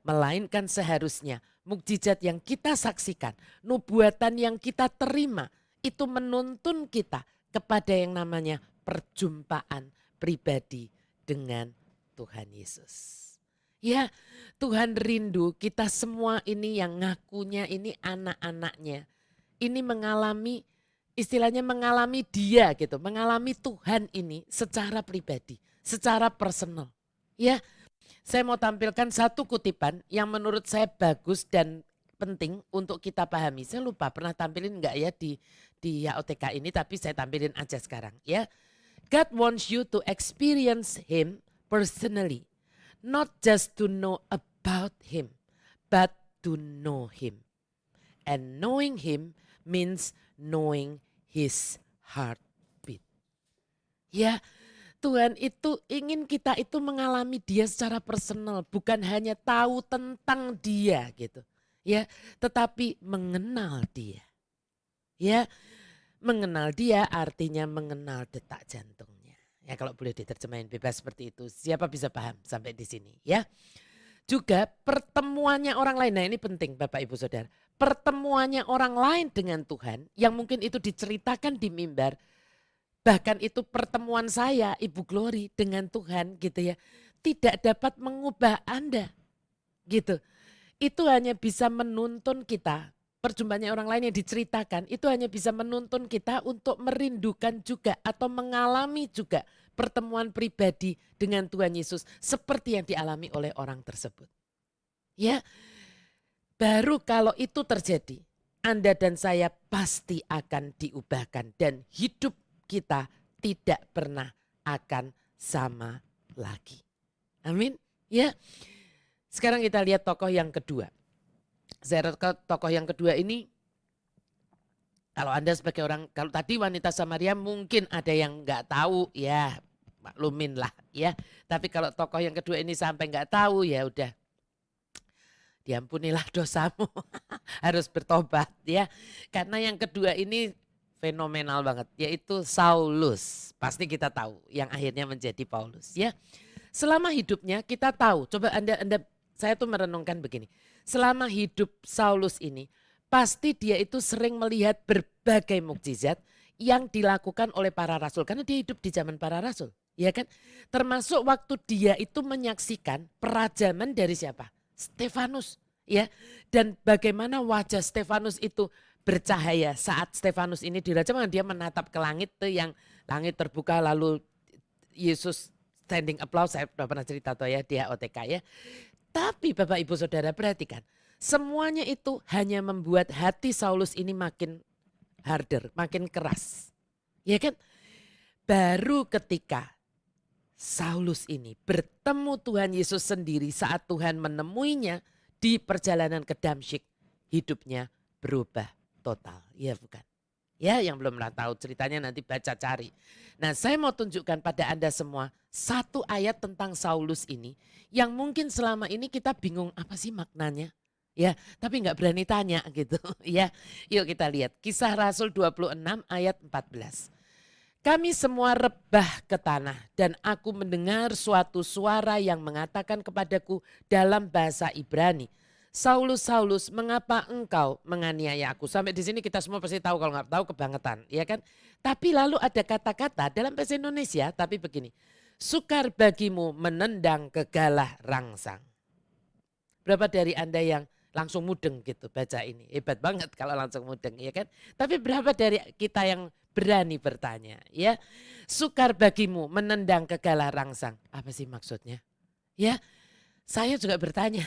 Melainkan seharusnya mukjizat yang kita saksikan, nubuatan yang kita terima, itu menuntun kita kepada yang namanya perjumpaan pribadi dengan Tuhan Yesus. Ya, Tuhan rindu kita semua ini yang ngakunya ini anak-anaknya. Ini mengalami, istilahnya mengalami dia gitu, mengalami Tuhan ini secara pribadi, secara personal. Ya, saya mau tampilkan satu kutipan yang menurut saya bagus dan penting untuk kita pahami. Saya lupa pernah tampilin enggak ya di HOTK ini, tapi saya tampilin aja sekarang ya. God wants you to experience Him personally. Not just to know about Him, but to know Him. And knowing Him means knowing His heartbeat. Ya, Tuhan itu ingin kita itu mengalami Dia secara personal, bukan hanya tahu tentang Dia gitu. Ya, tetapi mengenal Dia. Ya, mengenal Dia artinya mengenal detak jantungnya. Ya, kalau boleh diterjemahin bebas seperti itu, siapa bisa paham sampai di sini ya. Juga pertemuannya orang lain, nah ini penting Bapak Ibu Saudara. Pertemuannya orang lain dengan Tuhan yang mungkin itu diceritakan di mimbar. Bahkan itu pertemuan saya Ibu Glory dengan Tuhan gitu ya. Tidak dapat mengubah Anda gitu. Itu hanya bisa menuntun kita. Perjumpaannya orang lain yang diceritakan itu hanya bisa menuntun kita untuk merindukan juga atau mengalami juga pertemuan pribadi dengan Tuhan Yesus seperti yang dialami oleh orang tersebut. Ya, baru kalau itu terjadi, Anda dan saya pasti akan diubahkan dan hidup kita tidak pernah akan sama lagi. Amin. Ya. Sekarang kita lihat tokoh yang kedua. Saya tokoh yang kedua ini, kalau Anda sebagai orang, kalau tadi wanita Samaria mungkin ada yang nggak tahu ya, maklumin lah ya. Tapi kalau tokoh yang kedua ini sampai nggak tahu ya udah, diampunilah dosamu, harus bertobat ya. Karena yang kedua ini fenomenal banget, yaitu Saulus. Pasti kita tahu yang akhirnya menjadi Paulus ya. Selama hidupnya kita tahu, coba saya tuh merenungkan begini. Selama hidup Saulus ini, pasti dia itu sering melihat berbagai mukjizat yang dilakukan oleh para rasul. Karena dia hidup di zaman para rasul. Ya kan? Termasuk waktu dia itu menyaksikan perajaman dari siapa? Stefanus. Ya, dan bagaimana wajah Stefanus itu bercahaya saat Stefanus ini dirajam, dia menatap ke langit tuh, yang langit terbuka lalu Yesus standing applause. Saya sudah pernah cerita tuh ya, dia OTK ya. Tapi Bapak Ibu Saudara perhatikan, semuanya itu hanya membuat hati Saulus ini makin harder, makin keras. Ya kan? Baru ketika Saulus ini bertemu Tuhan Yesus sendiri saat Tuhan menemuinya di perjalanan ke Damsyik, hidupnya berubah total. Ya bukan? Ya, yang belum tahu ceritanya nanti baca cari. Nah, saya mau tunjukkan pada Anda semua satu ayat tentang Saulus ini yang mungkin selama ini kita bingung apa sih maknanya. Ya, tapi nggak berani tanya gitu. Ya, yuk kita lihat Kisah Rasul 26 ayat 14. Kami semua rebah ke tanah dan aku mendengar suatu suara yang mengatakan kepadaku dalam bahasa Ibrani, Saulus, Saulus, mengapa engkau menganiaya aku? Sampai di sini kita semua pasti tahu, kalau nggak tahu kebangetan, ya kan? Tapi lalu ada kata-kata dalam bahasa Indonesia, tapi begini, sukar bagimu menendang kegalah rangsang. Berapa dari Anda yang langsung mudeng gitu baca ini? Hebat banget kalau langsung mudeng, ya kan? Tapi berapa dari kita yang berani bertanya, ya? Sukar bagimu menendang kegalah rangsang. Apa sih maksudnya? Ya, saya juga bertanya.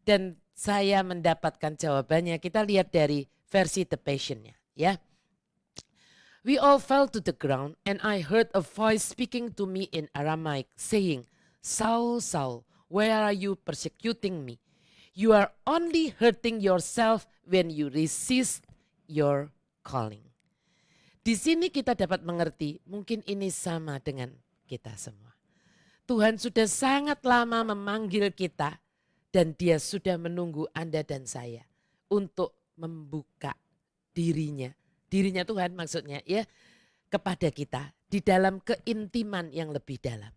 Dan saya mendapatkan jawabannya. Kita lihat dari versi The Passion-nya, ya. We all fell to the ground and I heard a voice speaking to me in Aramaic saying, Saul, Saul, where are you persecuting me? You are only hurting yourself when you resist your calling. Di sini kita dapat mengerti, mungkin ini sama dengan kita semua. Tuhan sudah sangat lama memanggil kita dan dia sudah menunggu Anda dan saya untuk membuka dirinya. Dirinya Tuhan maksudnya ya, kepada kita di dalam keintiman yang lebih dalam.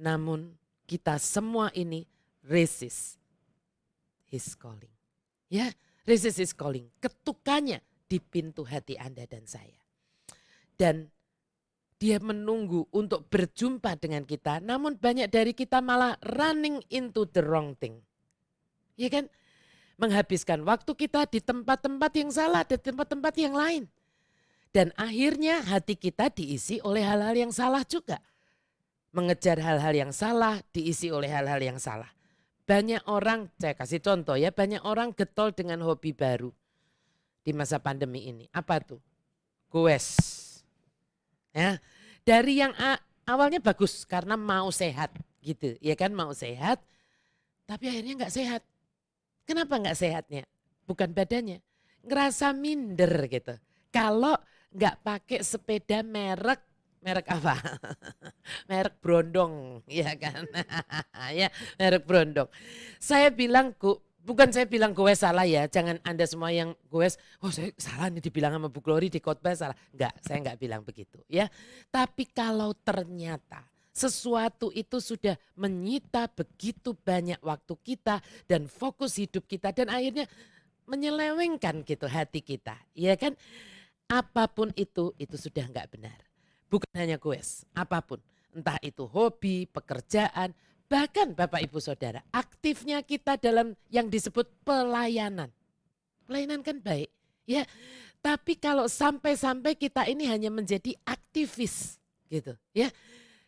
Namun kita semua ini resist his calling. Ya, resist his calling. Ketukannya di pintu hati Anda dan saya. Dan dia menunggu untuk berjumpa dengan kita. Namun banyak dari kita malah running into the wrong thing. Ya kan? Menghabiskan waktu kita di tempat-tempat yang salah, di tempat-tempat yang lain. Dan akhirnya hati kita diisi oleh hal-hal yang salah juga. Mengejar hal-hal yang salah, diisi oleh hal-hal yang salah. Banyak orang, saya kasih contoh ya, banyak orang getol dengan hobi baru di masa pandemi ini. Apa tuh? Goes. Ya, dari yang awalnya bagus karena mau sehat gitu, ya kan, mau sehat, tapi akhirnya nggak sehat. Kenapa nggak sehatnya? Bukan badannya, ngerasa minder gitu. Kalau nggak pakai sepeda merek apa? Merek Brondong, ya kan? Ya, merek Brondong. Saya bilang bukan saya bilang goes salah ya, jangan Anda semua yang goes, oh saya salah nih dibilang sama Bu Glory di khotbah salah. Enggak, saya enggak bilang begitu ya. Tapi kalau ternyata sesuatu itu sudah menyita begitu banyak waktu kita dan fokus hidup kita dan akhirnya menyelewengkan gitu hati kita, ya kan? Apapun itu sudah enggak benar. Bukan hanya goes, apapun. Entah itu hobi, pekerjaan, bahkan Bapak Ibu Saudara, aktifnya kita dalam yang disebut pelayanan. Pelayanan kan baik, ya. Tapi kalau sampai-sampai kita ini hanya menjadi aktivis gitu, ya.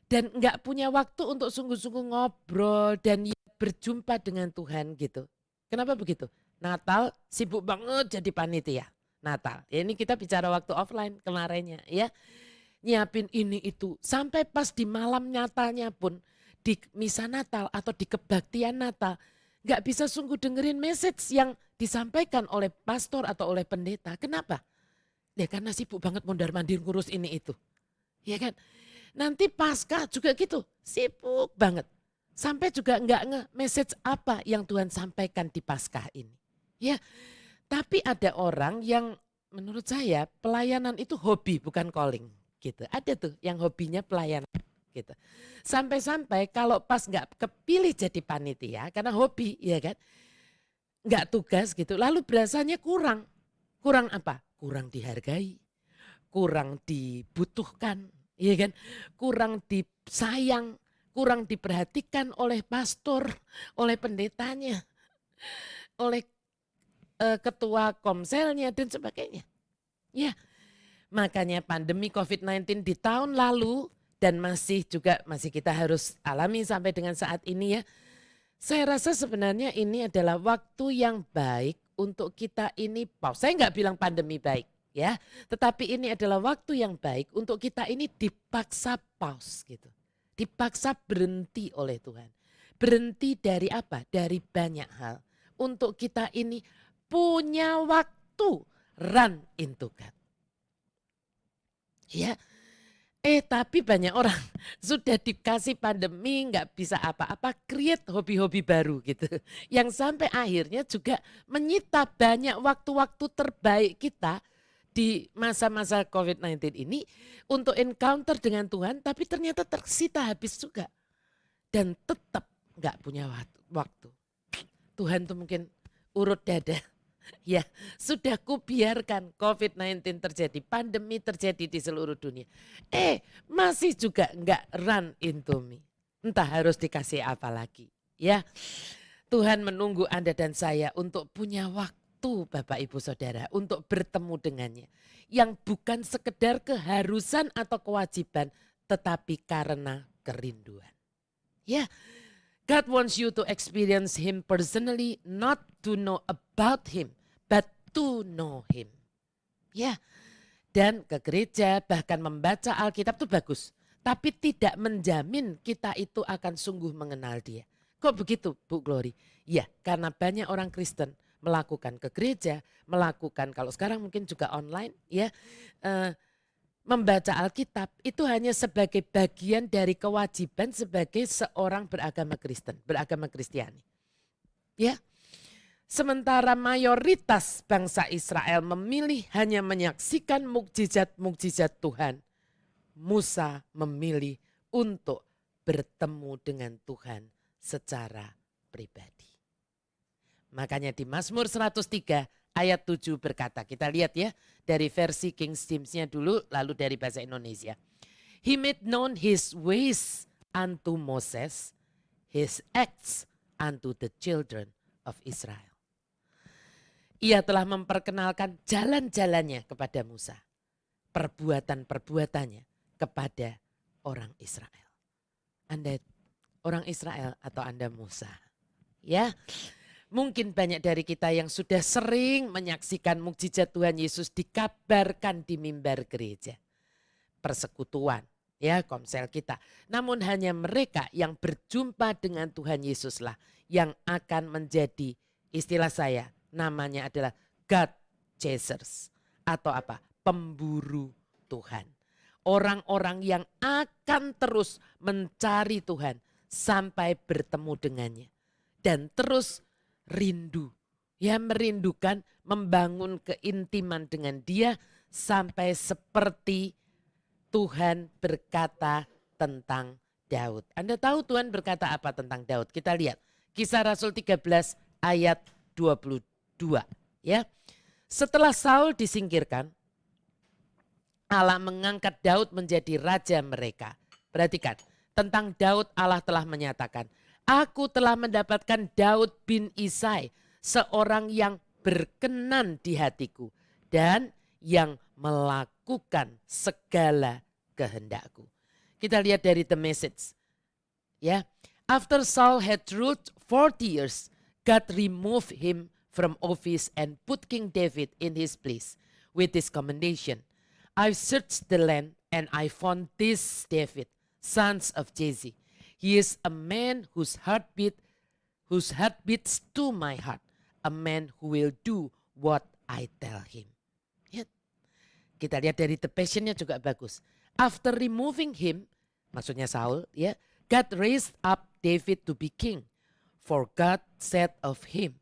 Dan enggak punya waktu untuk sungguh-sungguh ngobrol dan berjumpa dengan Tuhan gitu. Kenapa begitu? Natal sibuk banget jadi panitia. Natal, ya ini kita bicara waktu offline kemarinnya, ya. Nyiapin ini itu sampai pas di malam nyatanya pun di misa Natal atau di kebaktian Natal nggak bisa sungguh dengerin message yang disampaikan oleh pastor atau oleh pendeta. Kenapa? Ya karena sibuk banget mondar-mandir ngurus ini itu. Ya kan? Nanti Paskah juga gitu, sibuk banget. Sampai juga nggak nge-message apa yang Tuhan sampaikan di Paskah ini. Ya, tapi ada orang yang menurut saya pelayanan itu hobi bukan calling. Gitu. Ada tuh yang hobinya pelayanan gitu. Sampai-sampai kalau pas nggak kepilih jadi panitia karena hobi ya kan. Nggak tugas gitu. Lalu berasanya kurang. Kurang apa? Kurang dihargai. Kurang dibutuhkan Iya kan? Kurang disayang, kurang diperhatikan oleh pastor, oleh pendetanya, oleh ketua komselnya dan sebagainya. Ya, makanya pandemi COVID-19 di tahun lalu dan masih kita harus alami sampai dengan saat ini ya. Saya rasa sebenarnya ini adalah waktu yang baik untuk kita ini pause. Saya nggak bilang pandemi baik ya, tetapi ini adalah waktu yang baik untuk kita ini dipaksa pause gitu. Dipaksa berhenti oleh Tuhan. Berhenti dari apa? Dari banyak hal. Untuk kita ini punya waktu run into God. Ya, tapi banyak orang sudah dikasih pandemi nggak bisa apa-apa, create hobi-hobi baru gitu. Yang sampai akhirnya juga menyita banyak waktu-waktu terbaik kita di masa-masa COVID-19 ini untuk encounter dengan Tuhan, tapi ternyata tersita habis juga. Dan tetap nggak punya waktu. Tuhan tuh mungkin urut dada. Ya, sudah kubiarkan COVID-19 terjadi, pandemi terjadi di seluruh dunia. Masih juga enggak run into me. Entah harus dikasih apa lagi. Ya, Tuhan menunggu Anda dan saya untuk punya waktu Bapak Ibu Saudara untuk bertemu dengannya. Yang bukan sekedar keharusan atau kewajiban, tetapi karena kerinduan. Ya, God wants you to experience Him personally, not to know about Him, but to know Him. Ya, dan ke gereja bahkan membaca Alkitab itu bagus. Tapi tidak menjamin kita itu akan sungguh mengenal Dia. Kok begitu Bu Glory? Ya, karena banyak orang Kristen melakukan ke gereja, melakukan kalau sekarang mungkin juga online ya. Membaca Alkitab itu hanya sebagai bagian dari kewajiban sebagai seorang beragama Kristen, beragama Kristiani. Ya. Sementara mayoritas bangsa Israel memilih hanya menyaksikan mukjizat-mukjizat Tuhan. Musa memilih untuk bertemu dengan Tuhan secara pribadi. Makanya di Mazmur 103 ayat 7 berkata, kita lihat ya dari versi King James-nya dulu lalu dari bahasa Indonesia. He made known his ways unto Moses, his acts unto the children of Israel. Ia telah memperkenalkan jalan-jalannya kepada Musa, perbuatan-perbuatannya kepada orang Israel. Anda orang Israel atau Anda Musa? Ya. Mungkin banyak dari kita yang sudah sering menyaksikan mukjizat Tuhan Yesus dikabarkan di mimbar gereja. Persekutuan, ya komsel kita. Namun hanya mereka yang berjumpa dengan Tuhan Yesuslah yang akan menjadi, istilah saya namanya adalah God chasers. Atau apa? Pemburu Tuhan. Orang-orang yang akan terus mencari Tuhan sampai bertemu dengannya. Dan terus rindu, ya merindukan membangun keintiman dengan Dia sampai seperti Tuhan berkata tentang Daud. Anda tahu Tuhan berkata apa tentang Daud? Kita lihat Kisah Rasul 13 ayat 22 ya. Setelah Saul disingkirkan, Allah mengangkat Daud menjadi raja mereka. Perhatikan, tentang Daud Allah telah menyatakan, aku telah mendapatkan Daud bin Isai, seorang yang berkenan di hatiku dan yang melakukan segala kehendakku. Kita lihat dari The Message. Ya, after Saul had ruled 40 years, God removed him from office and put King David in his place with this commendation. I've searched the land and I found this David, sons of Jesse. He is a man whose heart beats to my heart. A man who will do what I tell him. Ya. Kita lihat dari The Passion-nya juga bagus. After removing him, maksudnya Saul, ya, God raised up David to be king. For God said of him,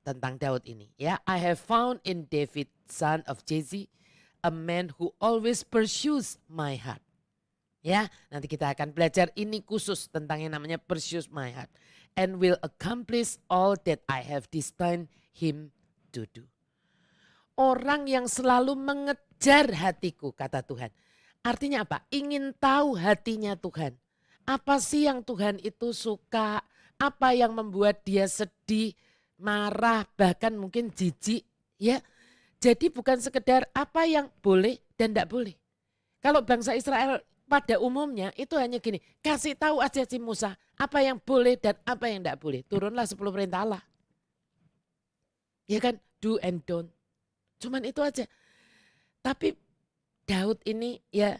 tentang Daud ini, ya, I have found in David, son of Jesse, a man who always pursues my heart. Ya, nanti kita akan belajar ini khusus tentang yang namanya pursues my heart. And will accomplish all that I have destined him to do. Orang yang selalu mengejar hatiku, kata Tuhan. Artinya apa? Ingin tahu hatinya Tuhan. Apa sih yang Tuhan itu suka? Apa yang membuat dia sedih, marah, bahkan mungkin jijik, ya. Jadi bukan sekedar apa yang boleh dan tidak boleh. Kalau bangsa Israel pada umumnya itu hanya gini, kasih tahu aja si Musa apa yang boleh dan apa yang tidak boleh. Turunlah 10 perintah Allah. Ya kan, do and don't. Cuman itu aja. Tapi Daud ini ya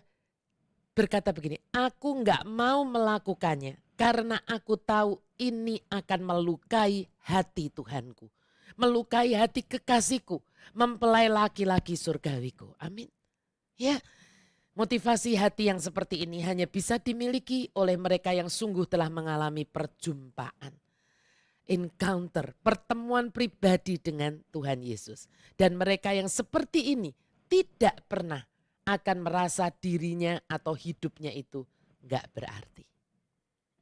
berkata begini, aku nggak mau melakukannya karena aku tahu ini akan melukai hati Tuhanku. Melukai hati kekasihku, mempelai laki-laki surgawiku. Amin. Ya, motivasi hati yang seperti ini hanya bisa dimiliki oleh mereka yang sungguh telah mengalami perjumpaan. Encounter, pertemuan pribadi dengan Tuhan Yesus. Dan mereka yang seperti ini tidak pernah akan merasa dirinya atau hidupnya itu gak berarti.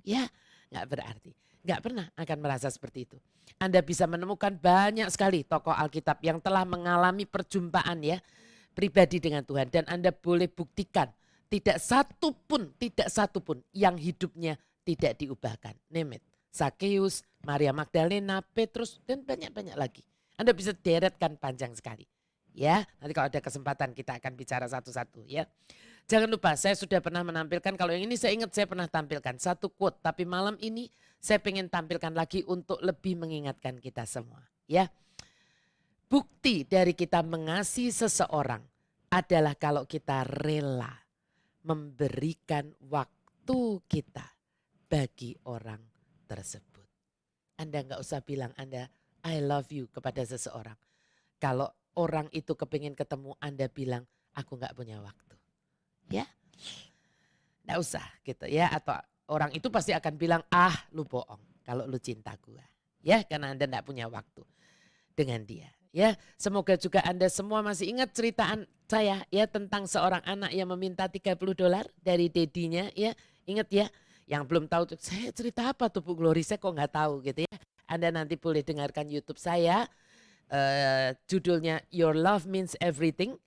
Ya, gak berarti. Gak pernah akan merasa seperti itu. Anda bisa menemukan banyak sekali tokoh Alkitab yang telah mengalami perjumpaan ya pribadi dengan Tuhan. Dan Anda boleh buktikan tidak satu pun yang hidupnya tidak diubahkan. Name it. Sakeus, Maria Magdalena, Petrus dan banyak-banyak lagi. Anda bisa deretkan panjang sekali. Ya, nanti kalau ada kesempatan kita akan bicara satu-satu ya. Jangan lupa saya sudah pernah menampilkan, kalau yang ini saya ingat saya pernah tampilkan satu quote. Tapi malam ini saya ingin tampilkan lagi untuk lebih mengingatkan kita semua. Ya, bukti dari kita mengasihi seseorang adalah kalau kita rela memberikan waktu kita bagi orang tersebut. Anda nggak usah bilang Anda I love you kepada seseorang. Kalau orang itu kepingin ketemu Anda bilang aku nggak punya waktu. Ya, nggak usah gitu ya. Atau orang itu pasti akan bilang lu bohong kalau lu cinta gua. Ya, karena Anda nggak punya waktu dengan dia. Ya, semoga juga Anda semua masih ingat ceritaan saya ya tentang seorang anak yang meminta $30 dari dedinya ya. Ingat ya, yang belum tahu saya cerita apa tuh Bu Glory, saya kok nggak tahu gitu ya. Anda nanti boleh dengarkan YouTube saya. Judulnya Your Love Means Everything.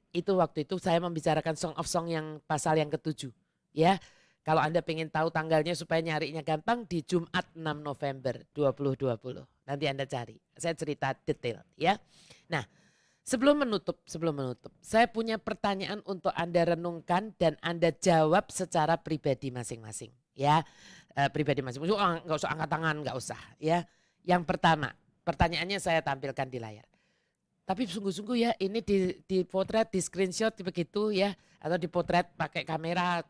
Itu waktu itu saya membicarakan Song of Song yang pasal yang ke-7 ya. Kalau Anda pengen tahu tanggalnya supaya nyarinya gampang, di Jumat 6 November 2020. Nanti Anda cari, saya cerita detail ya. Nah, sebelum menutup, saya punya pertanyaan untuk Anda renungkan dan Anda jawab secara pribadi masing-masing ya. Pribadi masing-masing, nggak usah angkat tangan, nggak usah ya. Yang pertama, pertanyaannya saya tampilkan di layar. Tapi sungguh-sungguh ya ini di potret, di screenshot begitu ya. Atau di potret pakai kamera,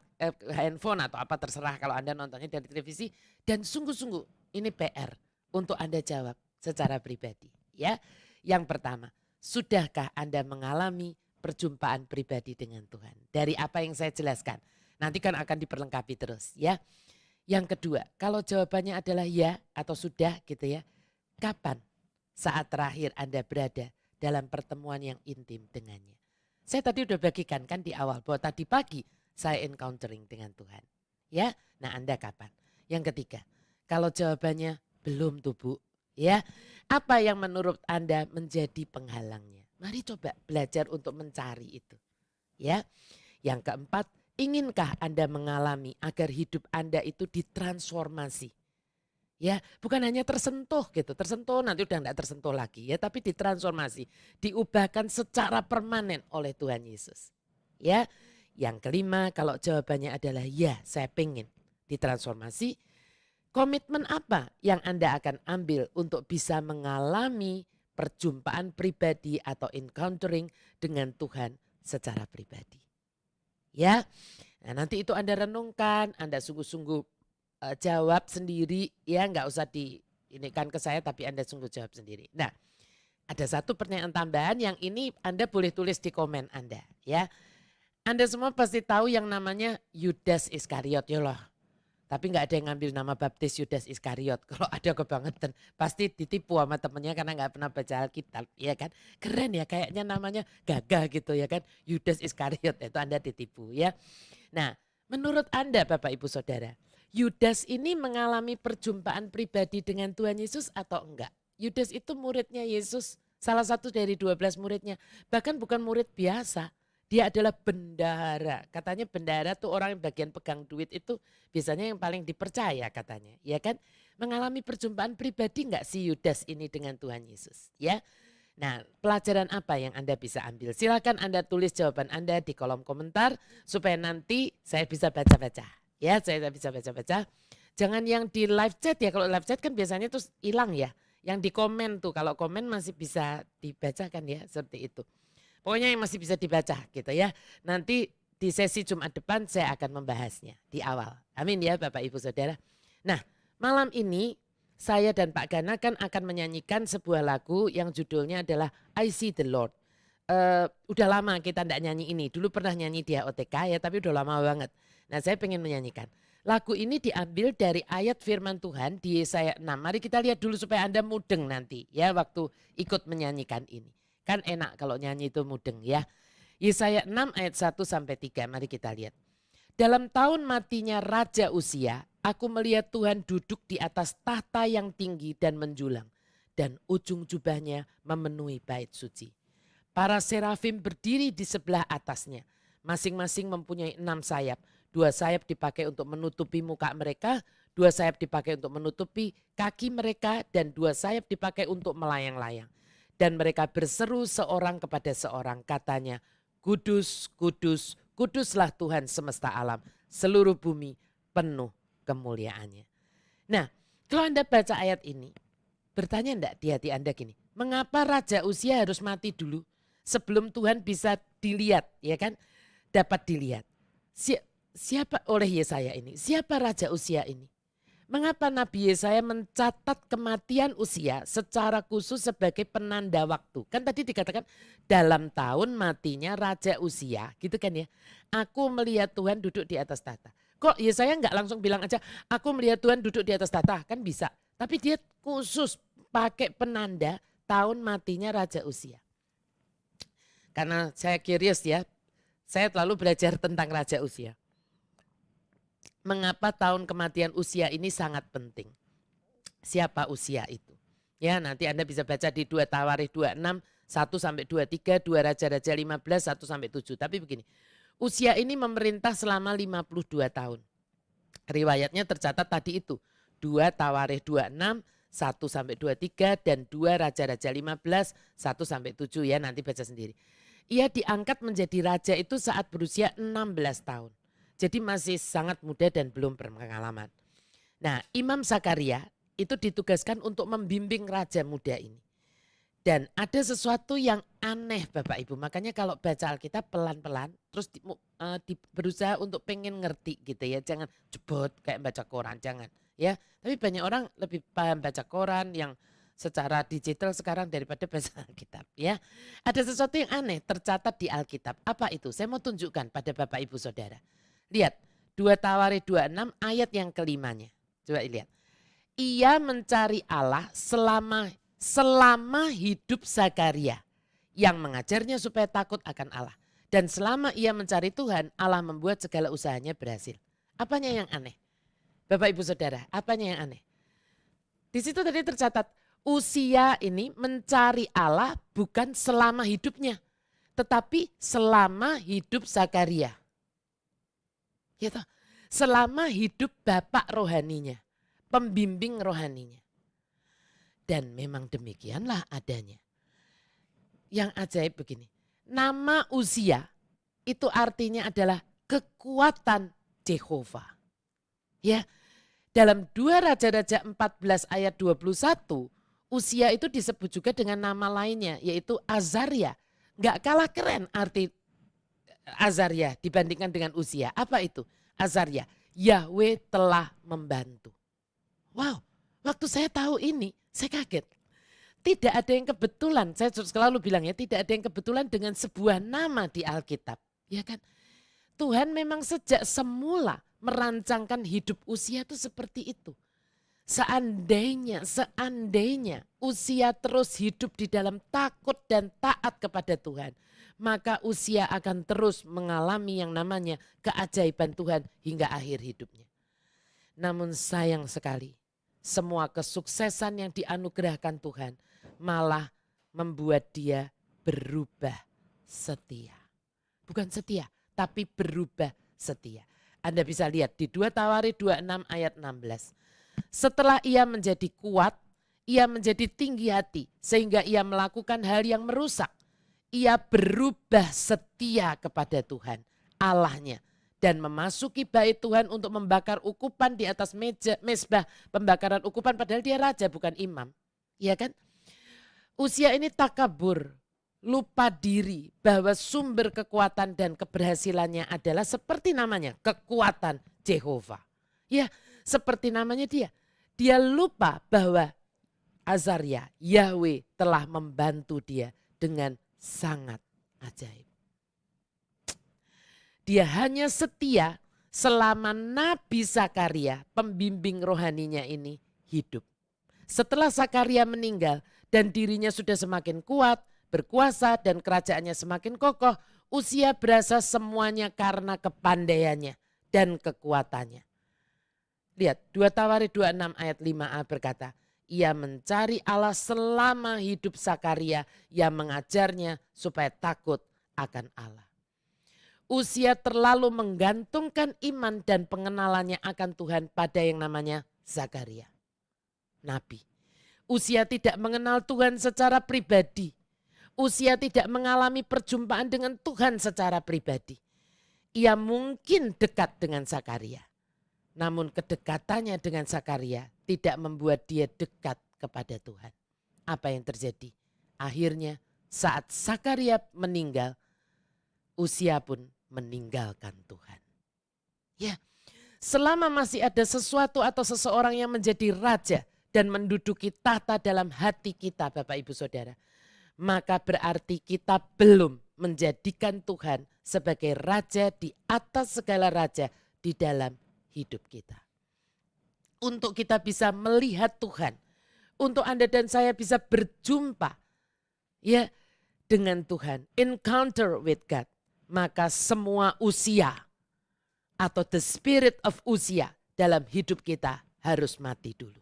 handphone atau apa terserah kalau Anda nontonnya dari televisi. Dan sungguh-sungguh ini PR untuk Anda jawab secara pribadi ya. Yang pertama, sudahkah Anda mengalami perjumpaan pribadi dengan Tuhan? Dari apa yang saya jelaskan. Nanti kan akan diperlengkapi terus ya. Yang kedua, kalau jawabannya adalah ya atau sudah gitu ya. Kapan saat terakhir Anda berada dalam pertemuan yang intim dengannya? Saya tadi udah bagikan kan di awal bahwa tadi pagi saya encountering dengan Tuhan. Ya, nah Anda kapan? Yang ketiga, kalau jawabannya belum tuh Bu, ya, apa yang menurut Anda menjadi penghalangnya? Mari coba belajar untuk mencari itu. Ya, yang keempat, inginkah Anda mengalami agar hidup Anda itu ditransformasi? Ya, bukan hanya tersentuh gitu, tersentuh nanti udah enggak tersentuh lagi ya, tapi ditransformasi, diubahkan secara permanen oleh Tuhan Yesus. Ya, yang kelima kalau jawabannya adalah ya, saya pengen ditransformasi, komitmen apa yang Anda akan ambil untuk bisa mengalami perjumpaan pribadi atau encountering dengan Tuhan secara pribadi. Ya, nah nanti itu Anda renungkan, Anda sungguh-sungguh jawab sendiri ya, nggak usah diinikan ke saya tapi Anda sungguh jawab sendiri. Nah, ada satu pertanyaan tambahan yang ini Anda boleh tulis di komen Anda ya. Anda semua pasti tahu yang namanya Yudas Iskariot ya loh. Tapi nggak ada yang ngambil nama baptis Yudas Iskariot. Kalau ada kebangetan pasti ditipu sama temennya karena nggak pernah baca Alkitab ya kan. Keren ya, kayaknya namanya gagah gitu ya kan. Yudas Iskariot itu Anda ditipu ya. Nah, menurut Anda Bapak Ibu Saudara, Yudas ini mengalami perjumpaan pribadi dengan Tuhan Yesus atau enggak? Yudas itu muridnya Yesus, salah satu dari 12 muridnya. Bahkan bukan murid biasa, Dia adalah bendahara. Katanya bendahara tuh orang yang bagian pegang duit itu biasanya yang paling dipercaya katanya. Ya kan? Mengalami perjumpaan pribadi enggak si Yudas ini dengan Tuhan Yesus? Ya. Nah, pelajaran apa yang Anda bisa ambil? Silakan Anda tulis jawaban Anda di kolom komentar supaya nanti saya bisa baca-baca. Ya, saya bisa baca-baca. Jangan yang di live chat ya. Kalau live chat kan biasanya terus hilang ya. Yang di komen tuh, kalau komen masih bisa dibacakan ya, seperti itu. Pokoknya yang masih bisa dibaca gitu ya. Nanti di sesi Jumat depan saya akan membahasnya di awal. Amin ya Bapak Ibu Saudara. Nah, malam ini saya dan Pak Gana kan akan menyanyikan sebuah lagu yang judulnya adalah I See the Lord. Udah lama kita enggak nyanyi ini. Dulu pernah nyanyi di HOTK ya, tapi udah lama banget. Nah, saya pengen menyanyikan. Lagu ini diambil dari ayat firman Tuhan di Yesaya 6. Mari kita lihat dulu supaya Anda mudeng nanti ya waktu ikut menyanyikan ini. Kan enak kalau nyanyi itu mudeng ya. Yesaya 6 ayat 1 sampai 3. Mari kita lihat. Dalam tahun matinya Raja Uzia, aku melihat Tuhan duduk di atas tahta yang tinggi dan menjulang. Dan ujung jubahnya memenuhi bait suci. Para serafim berdiri di sebelah atasnya. Masing-masing mempunyai 6 sayap. 2 sayap dipakai untuk menutupi muka mereka. 2 sayap dipakai untuk menutupi kaki mereka. Dan 2 sayap dipakai untuk melayang-layang. Dan mereka berseru seorang kepada seorang, katanya, Kudus, kudus, kuduslah Tuhan semesta alam, seluruh bumi penuh kemuliaannya. Nah, kalau Anda baca ayat ini, bertanya enggak di hati Anda gini, mengapa Raja Uzia harus mati dulu sebelum Tuhan bisa dilihat, ya kan? Dapat dilihat. Siapa oleh Yesaya ini? Siapa Raja Uzia ini? Mengapa Nabi Yesaya mencatat kematian Uzia secara khusus sebagai penanda waktu? Kan tadi dikatakan dalam tahun matinya Raja Uzia, gitu kan ya. Aku melihat Tuhan duduk di atas tahta. Kok Yesaya enggak langsung bilang aja, aku melihat Tuhan duduk di atas tahta, kan bisa. Tapi dia khusus pakai penanda tahun matinya Raja Uzia. Karena saya curious ya, saya terlalu belajar tentang Raja Uzia. Mengapa tahun kematian Uzia ini sangat penting? Siapa Uzia itu? Ya, nanti Anda bisa baca di 2 Tawarikh 26, 1 sampai 23, 2 Raja-Raja 15, 1 sampai 7. Tapi begini, Uzia ini memerintah selama 52 tahun. Riwayatnya tercatat tadi itu, 2 Tawarikh 26, 1 sampai 23 dan 2 Raja-Raja 15, 1 sampai 7 ya, nanti baca sendiri. Ia diangkat menjadi raja itu saat berusia 16 tahun. Jadi masih sangat muda dan belum berpengalaman. Nah, Imam Zakaria itu ditugaskan untuk membimbing raja muda ini. Dan ada sesuatu yang aneh Bapak Ibu. Makanya kalau baca Alkitab pelan-pelan terus berusaha untuk pengen ngerti gitu ya. Jangan jebot kayak baca koran, jangan ya. Tapi banyak orang lebih paham baca koran yang secara digital sekarang daripada baca Alkitab ya. Ada sesuatu yang aneh tercatat di Alkitab. Apa itu? Saya mau tunjukkan pada Bapak Ibu Saudara. Lihat 2 Tawarikh 26 ayat yang kelimanya. Coba lihat. Ia mencari Allah selama hidup Zakaria yang mengajarnya supaya takut akan Allah. Dan selama ia mencari Tuhan, Allah membuat segala usahanya berhasil. Apanya yang aneh? Bapak Ibu Saudara, apanya yang aneh? Di situ tadi tercatat, Uzia ini mencari Allah bukan selama hidupnya, tetapi selama hidup Zakaria. Ya toh, selama hidup bapak rohaninya, pembimbing rohaninya. Dan memang demikianlah adanya. Yang ajaib begini, nama Uzia itu artinya adalah kekuatan Jehovah. Ya, dalam 2 Raja-Raja 14 ayat 21, Uzia itu disebut juga dengan nama lainnya yaitu Azaria. Gak kalah keren arti Azaria dibandingkan dengan Uzia. Apa itu? Azaria, Yahweh telah membantu. Wow, waktu saya tahu ini, saya kaget. Tidak ada yang kebetulan, saya selalu bilang ya, tidak ada yang kebetulan dengan sebuah nama di Alkitab. Ya kan? Tuhan memang sejak semula merancangkan hidup Uzia itu seperti itu. Seandainya Uzia terus hidup di dalam takut dan taat kepada Tuhan, maka Uzia akan terus mengalami yang namanya keajaiban Tuhan hingga akhir hidupnya. Namun sayang sekali, semua kesuksesan yang dianugerahkan Tuhan malah membuat dia berubah setia. bukan setia, tapi berubah setia. Anda bisa lihat di 2 Tawarik 26 ayat 16. Setelah ia menjadi kuat, ia menjadi tinggi hati sehingga ia melakukan hal yang merusak. Ia berubah setia kepada Tuhan Allahnya dan memasuki bait Tuhan untuk membakar ukupan di atas mezbah pembakaran ukupan, padahal dia raja bukan imam. Iya kan? Usia ini takabur, lupa diri bahwa sumber kekuatan dan keberhasilannya adalah seperti namanya, kekuatan Jehovah. Ya, seperti namanya dia. Dia lupa bahwa Azaria, Yahweh telah membantu dia dengan sangat ajaib. Dia hanya setia selama Nabi Zakaria, pembimbing rohaninya ini hidup. Setelah Zakaria meninggal dan dirinya sudah semakin kuat, berkuasa dan kerajaannya semakin kokoh, Uzia berasa semuanya karena kepandaiannya dan kekuatannya. Lihat 2 Tawarik 26 ayat 5a berkata, ia mencari Allah selama hidup Zakaria yang mengajarnya supaya takut akan Allah. Uzia terlalu menggantungkan iman dan pengenalannya akan Tuhan pada yang namanya Zakaria, nabi. Uzia tidak mengenal Tuhan secara pribadi. Uzia tidak mengalami perjumpaan dengan Tuhan secara pribadi. Ia mungkin dekat dengan Zakaria. Namun kedekatannya dengan Zakaria tidak membuat dia dekat kepada Tuhan. Apa yang terjadi? Akhirnya saat Zakaria meninggal, Uzia pun meninggalkan Tuhan. Ya, selama masih ada sesuatu atau seseorang yang menjadi raja dan menduduki tahta dalam hati kita Bapak Ibu Saudara, maka berarti kita belum menjadikan Tuhan sebagai raja di atas segala raja di dalam hidup kita. Untuk kita bisa melihat Tuhan, untuk Anda dan saya bisa berjumpa ya dengan Tuhan, encounter with God, maka semua usia atau the spirit of usia dalam hidup kita harus mati dulu.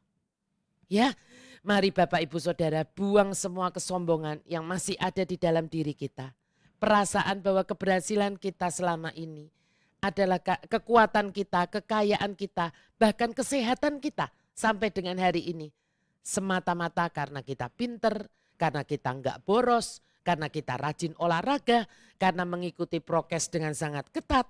Ya, mari Bapak Ibu Saudara buang semua kesombongan yang masih ada di dalam diri kita. Perasaan bahwa keberhasilan kita selama ini adalah kekuatan kita, kekayaan kita, bahkan kesehatan kita sampai dengan hari ini. Semata-mata karena kita pinter, karena kita enggak boros, karena kita rajin olahraga, karena mengikuti prokes dengan sangat ketat.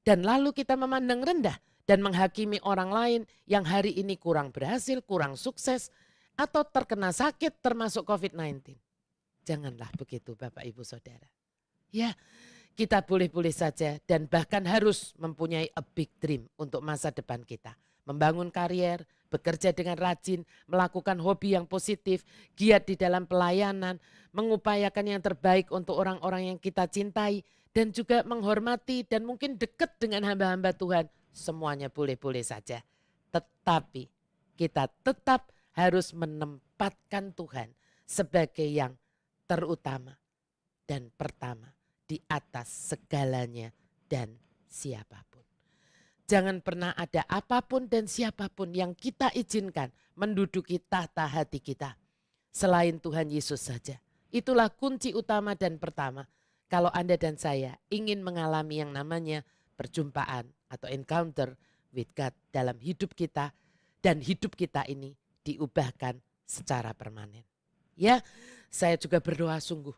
Dan lalu kita memandang rendah dan menghakimi orang lain yang hari ini kurang berhasil, kurang sukses, atau terkena sakit termasuk COVID-19. Janganlah begitu Bapak Ibu Saudara. Ya, kita boleh-boleh saja dan bahkan harus mempunyai a big dream untuk masa depan kita. Membangun karier, bekerja dengan rajin, melakukan hobi yang positif, giat di dalam pelayanan, mengupayakan yang terbaik untuk orang-orang yang kita cintai, dan juga menghormati dan mungkin dekat dengan hamba-hamba Tuhan. Semuanya boleh-boleh saja. Tetapi kita tetap harus menempatkan Tuhan sebagai yang terutama dan pertama di atas segalanya dan siapapun. Jangan pernah ada apapun dan siapapun yang kita izinkan menduduki tahta hati kita selain Tuhan Yesus saja. Itulah kunci utama dan pertama kalau Anda dan saya ingin mengalami yang namanya perjumpaan atau encounter with God dalam hidup kita, dan hidup kita ini diubahkan secara permanen. Ya, saya juga berdoa sungguh.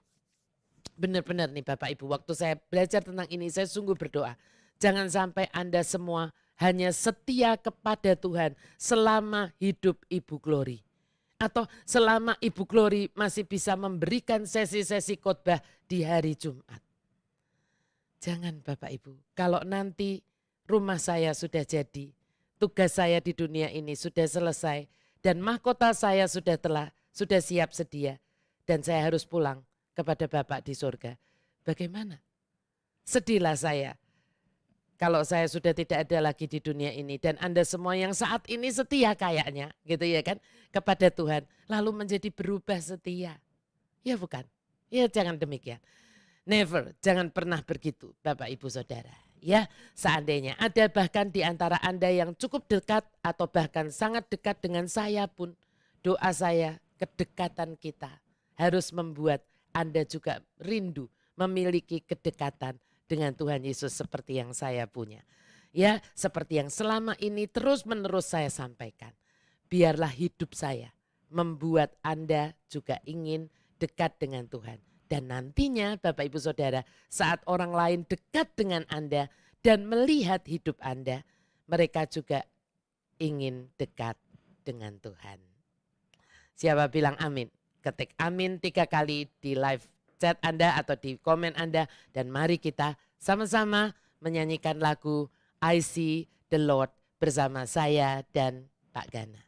Benar-benar nih Bapak Ibu, waktu saya belajar tentang ini saya sungguh berdoa. Jangan sampai Anda semua hanya setia kepada Tuhan selama hidup Ibu Glory. Atau selama Ibu Glory masih bisa memberikan sesi-sesi khotbah di hari Jumat. Jangan Bapak Ibu, kalau nanti rumah saya sudah jadi, tugas saya di dunia ini sudah selesai, dan mahkota saya sudah siap sedia, dan saya harus pulang kepada Bapak di surga. Bagaimana? Sedihlah saya kalau saya sudah tidak ada lagi di dunia ini dan Anda semua yang saat ini setia kayaknya gitu ya kan kepada Tuhan lalu menjadi berubah setia. Ya bukan? Ya jangan demikian. Never, jangan pernah begitu Bapak Ibu Saudara. Ya, seandainya ada bahkan di antara Anda yang cukup dekat atau bahkan sangat dekat dengan saya pun, doa saya kedekatan kita harus membuat Anda juga rindu memiliki kedekatan dengan Tuhan Yesus seperti yang saya punya. Ya, seperti yang selama ini terus-menerus saya sampaikan. Biarlah hidup saya membuat Anda juga ingin dekat dengan Tuhan. Dan nantinya Bapak Ibu Saudara, saat orang lain dekat dengan Anda dan melihat hidup Anda, mereka juga ingin dekat dengan Tuhan. Siapa bilang amin? Ketik amin 3 kali di live chat Anda atau di komen Anda. Dan mari kita sama-sama menyanyikan lagu I See the Lord bersama saya dan Pak Gana.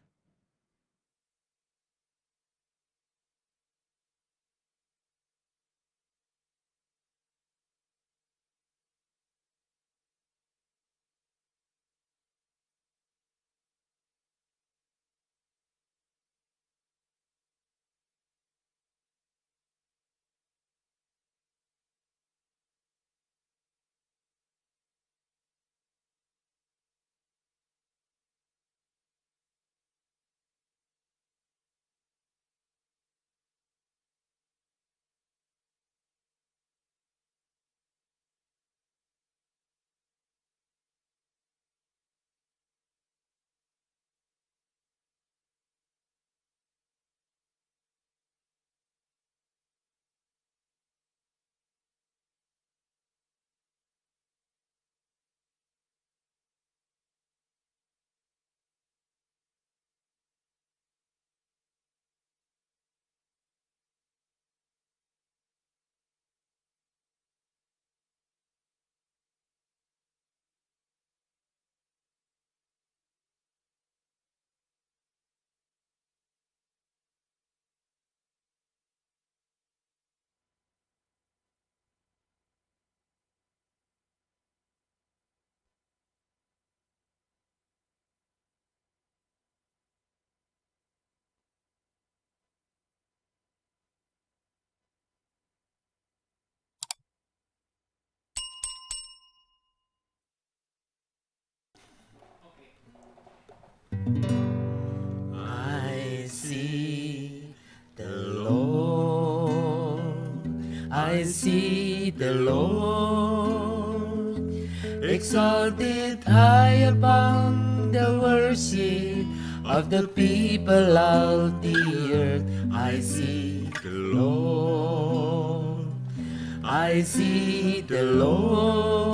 I see the Lord, I see the Lord, exalted high above the worship of the people of the earth. I see the Lord, I see the Lord.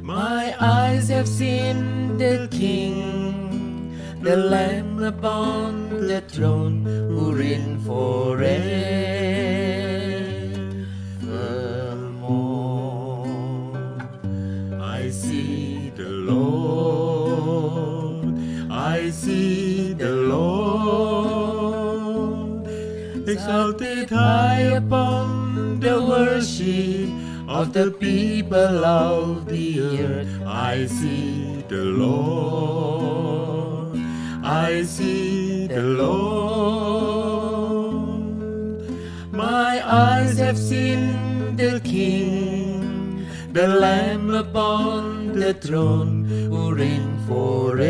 My eyes have seen the King, the Lamb upon the throne, who reign forevermore. I see the Lord, I see the Lord, exalted high upon the worship of the people of the earth. I see the Lord, I see the Lord. My eyes have seen the King, the Lamb upon the throne, who reign forevermore.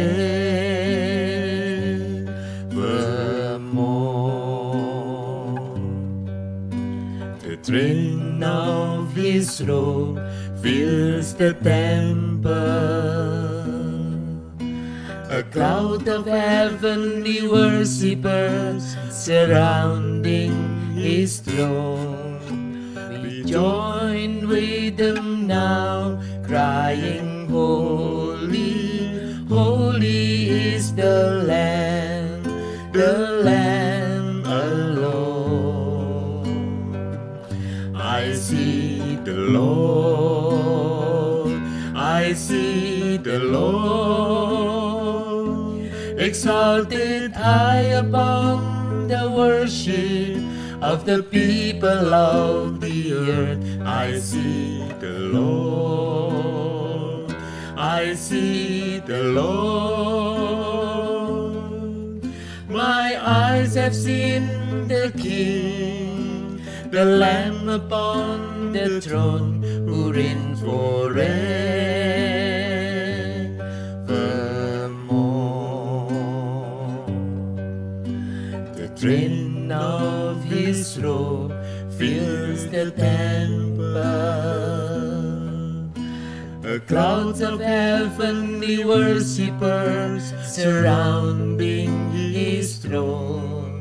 The train of his robe fills the temple. A cloud of heavenly worshippers surrounding his throne. We join with them now, crying, Holy, holy is the Lamb alone. I see the Lord, I see the Lord, exalted high above the worship of the people of the earth. I see the Lord, I see the Lord. My eyes have seen the King, the Lamb upon the throne, who reigns forevermore. The train of his robe fills the temple. The clouds of heavenly worshippers surrounding his throne.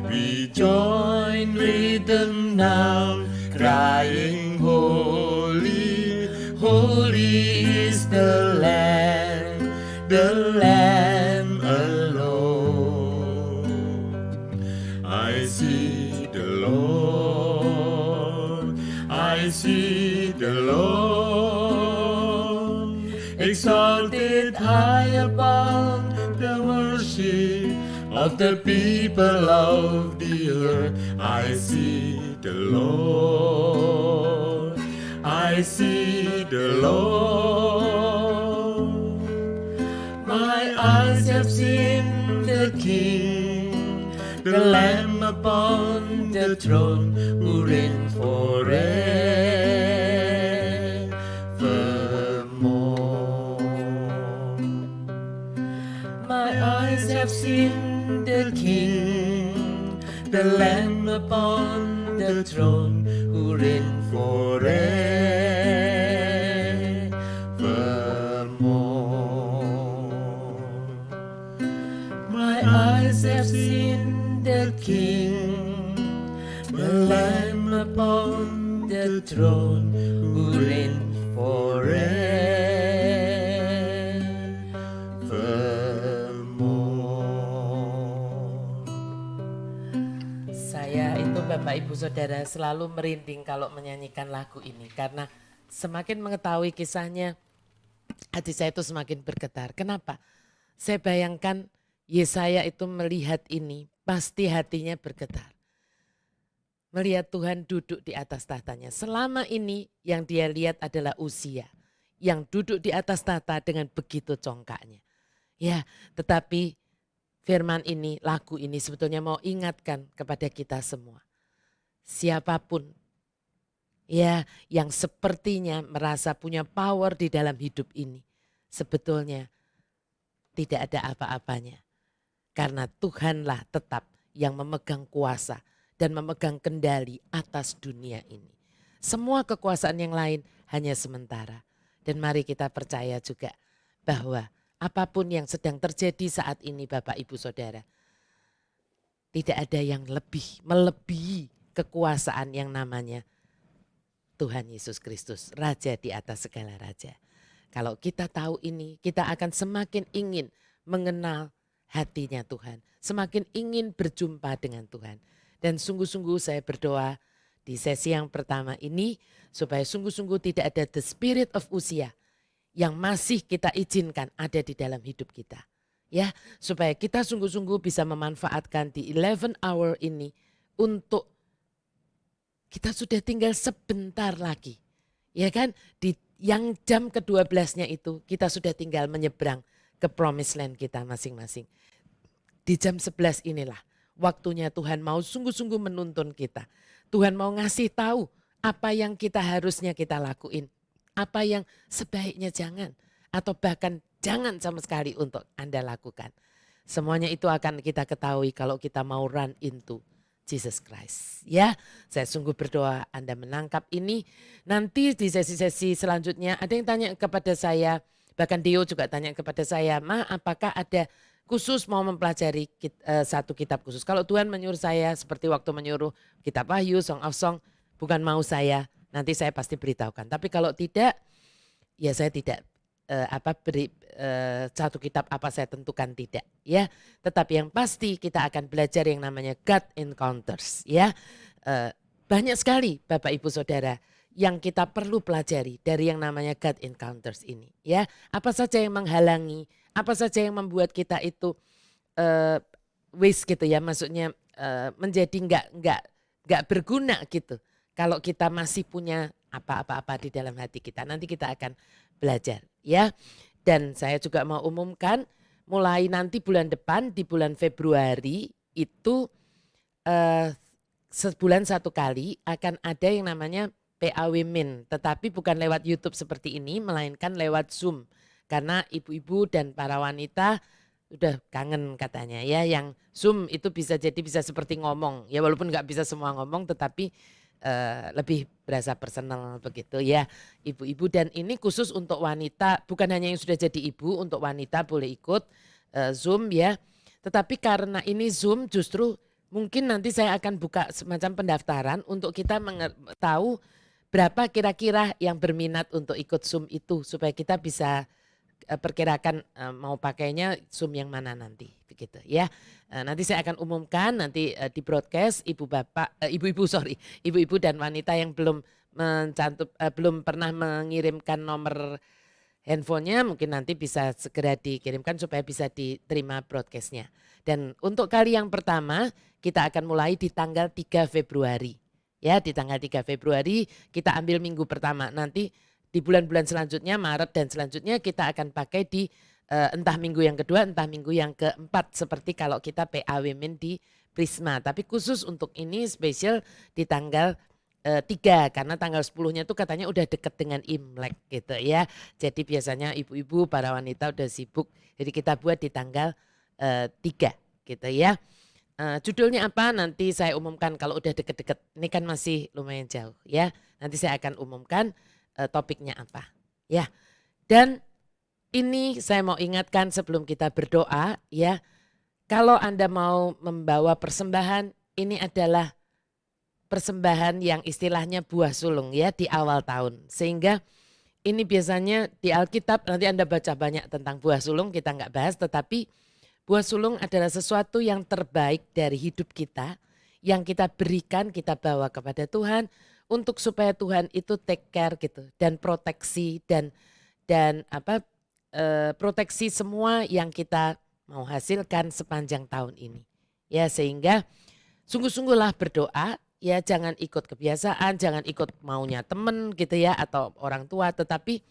We join with them now, crying, Holy, holy is the Lamb alone. I see the Lord, I see the Lord, exalted high above the worship of the people of the earth. I see the Lord, I see the Lord. My eyes have seen the King, the Lamb upon the throne, who reigns forevermore. My eyes have seen the King, the Lamb upon the throne, who reigns forevermore. My eyes have seen the King, the Lamb upon the throne, who reigns forevermore. Saya itu Bapak Ibu Saudara selalu merinding kalau menyanyikan lagu ini, karena semakin mengetahui kisahnya, hati saya itu semakin bergetar. Kenapa? Saya bayangkan Yesaya itu melihat ini, pasti hatinya bergetar. Melihat Tuhan duduk di atas tahtanya. Selama ini yang dia lihat adalah Uzia, yang duduk di atas tahta dengan begitu congkaknya. Ya, tetapi firman ini, lagu ini sebetulnya mau ingatkan kepada kita semua. Siapapun ya yang sepertinya merasa punya power di dalam hidup ini, sebetulnya tidak ada apa-apanya. Karena Tuhanlah tetap yang memegang kuasa dan memegang kendali atas dunia ini. Semua kekuasaan yang lain hanya sementara. Dan mari kita percaya juga bahwa apapun yang sedang terjadi saat ini Bapak Ibu Saudara, tidak ada yang melebihi kekuasaan yang namanya Tuhan Yesus Kristus, Raja di atas segala raja. Kalau kita tahu ini, kita akan semakin ingin mengenal hatinya Tuhan, semakin ingin berjumpa dengan Tuhan. Dan sungguh-sungguh saya berdoa di sesi yang pertama ini, supaya sungguh-sungguh tidak ada the spirit of Uzia yang masih kita izinkan ada di dalam hidup kita. Ya, supaya kita sungguh-sungguh bisa memanfaatkan di 11 hour ini untuk kita sudah tinggal sebentar lagi. Ya kan, di yang jam ke-12-nya itu kita sudah tinggal menyeberang ke promised land kita masing-masing. Di jam 11 inilah waktunya Tuhan mau sungguh-sungguh menuntun kita. Tuhan mau ngasih tahu apa yang kita harusnya kita lakuin. Apa yang sebaiknya jangan. Atau bahkan jangan sama sekali untuk Anda lakukan. Semuanya itu akan kita ketahui kalau kita mau run into Jesus Christ. Ya, saya sungguh berdoa Anda menangkap ini. Nanti di sesi-sesi selanjutnya ada yang tanya kepada saya, bahkan Dio juga tanya kepada saya, Ma, apakah ada khusus mau mempelajari satu kitab khusus? Kalau Tuhan menyuruh saya seperti waktu menyuruh kitab Wahyu, Song of Song, bukan mau saya, nanti saya pasti beritahukan. Tapi kalau tidak, ya saya tidak beri satu kitab apa saya tentukan, tidak, ya. Tetapi yang pasti kita akan belajar yang namanya God Encounters, ya. Banyak sekali Bapak Ibu Saudara yang kita perlu pelajari dari yang namanya God Encounters ini, ya. Apa saja yang menghalangi, apa saja yang membuat kita itu waste gitu ya, maksudnya menjadi nggak berguna gitu. Kalau kita masih punya apa-apa di dalam hati kita, nanti kita akan belajar, ya. Dan saya juga mau umumkan mulai nanti bulan depan di bulan Februari itu sebulan satu kali akan ada yang namanya PA Women, tetapi bukan lewat YouTube seperti ini, melainkan lewat Zoom. Karena ibu-ibu dan para wanita udah kangen katanya ya, yang Zoom itu bisa jadi bisa seperti ngomong, ya walaupun nggak bisa semua ngomong, tetapi lebih berasa personal begitu ya ibu-ibu. Dan ini khusus untuk wanita, bukan hanya yang sudah jadi ibu, untuk wanita boleh ikut Zoom ya. Tetapi karena ini Zoom justru mungkin nanti saya akan buka semacam pendaftaran untuk kita tahu berapa kira-kira yang berminat untuk ikut Zoom itu supaya kita bisa perkirakan mau pakainya Zoom yang mana nanti begitu ya. Nanti saya akan umumkan nanti di broadcast ibu-ibu dan wanita yang belum belum pernah mengirimkan nomor handphonenya mungkin nanti bisa segera dikirimkan supaya bisa diterima broadcastnya. Dan untuk kali yang pertama kita akan mulai di tanggal 3 Februari. Ya, di tanggal 3 Februari kita ambil minggu pertama. Nanti di bulan-bulan selanjutnya, Maret dan selanjutnya kita akan pakai di entah minggu yang kedua, entah minggu yang keempat. Seperti kalau kita PA Women di Prisma. Tapi khusus untuk ini spesial di tanggal 3 karena tanggal 10-nya itu katanya udah deket dengan Imlek gitu ya. Jadi biasanya ibu-ibu, para wanita udah sibuk. Jadi kita buat di tanggal 3 gitu ya. Judulnya apa nanti saya umumkan kalau udah deket-deket. Ini kan masih lumayan jauh ya. Nanti saya akan umumkan topiknya apa ya. Dan ini saya mau ingatkan sebelum kita berdoa ya. Kalau Anda mau membawa persembahan, ini adalah persembahan yang istilahnya buah sulung ya di awal tahun. Sehingga ini biasanya di Alkitab nanti Anda baca banyak tentang buah sulung, kita nggak bahas, tetapi buah sulung adalah sesuatu yang terbaik dari hidup kita yang kita berikan, kita bawa kepada Tuhan untuk supaya Tuhan itu take care gitu dan proteksi dan proteksi semua yang kita mau hasilkan sepanjang tahun ini. Ya, sehingga sungguh-sungguhlah berdoa, ya jangan ikut kebiasaan, jangan ikut maunya temen gitu ya atau orang tua, tetapi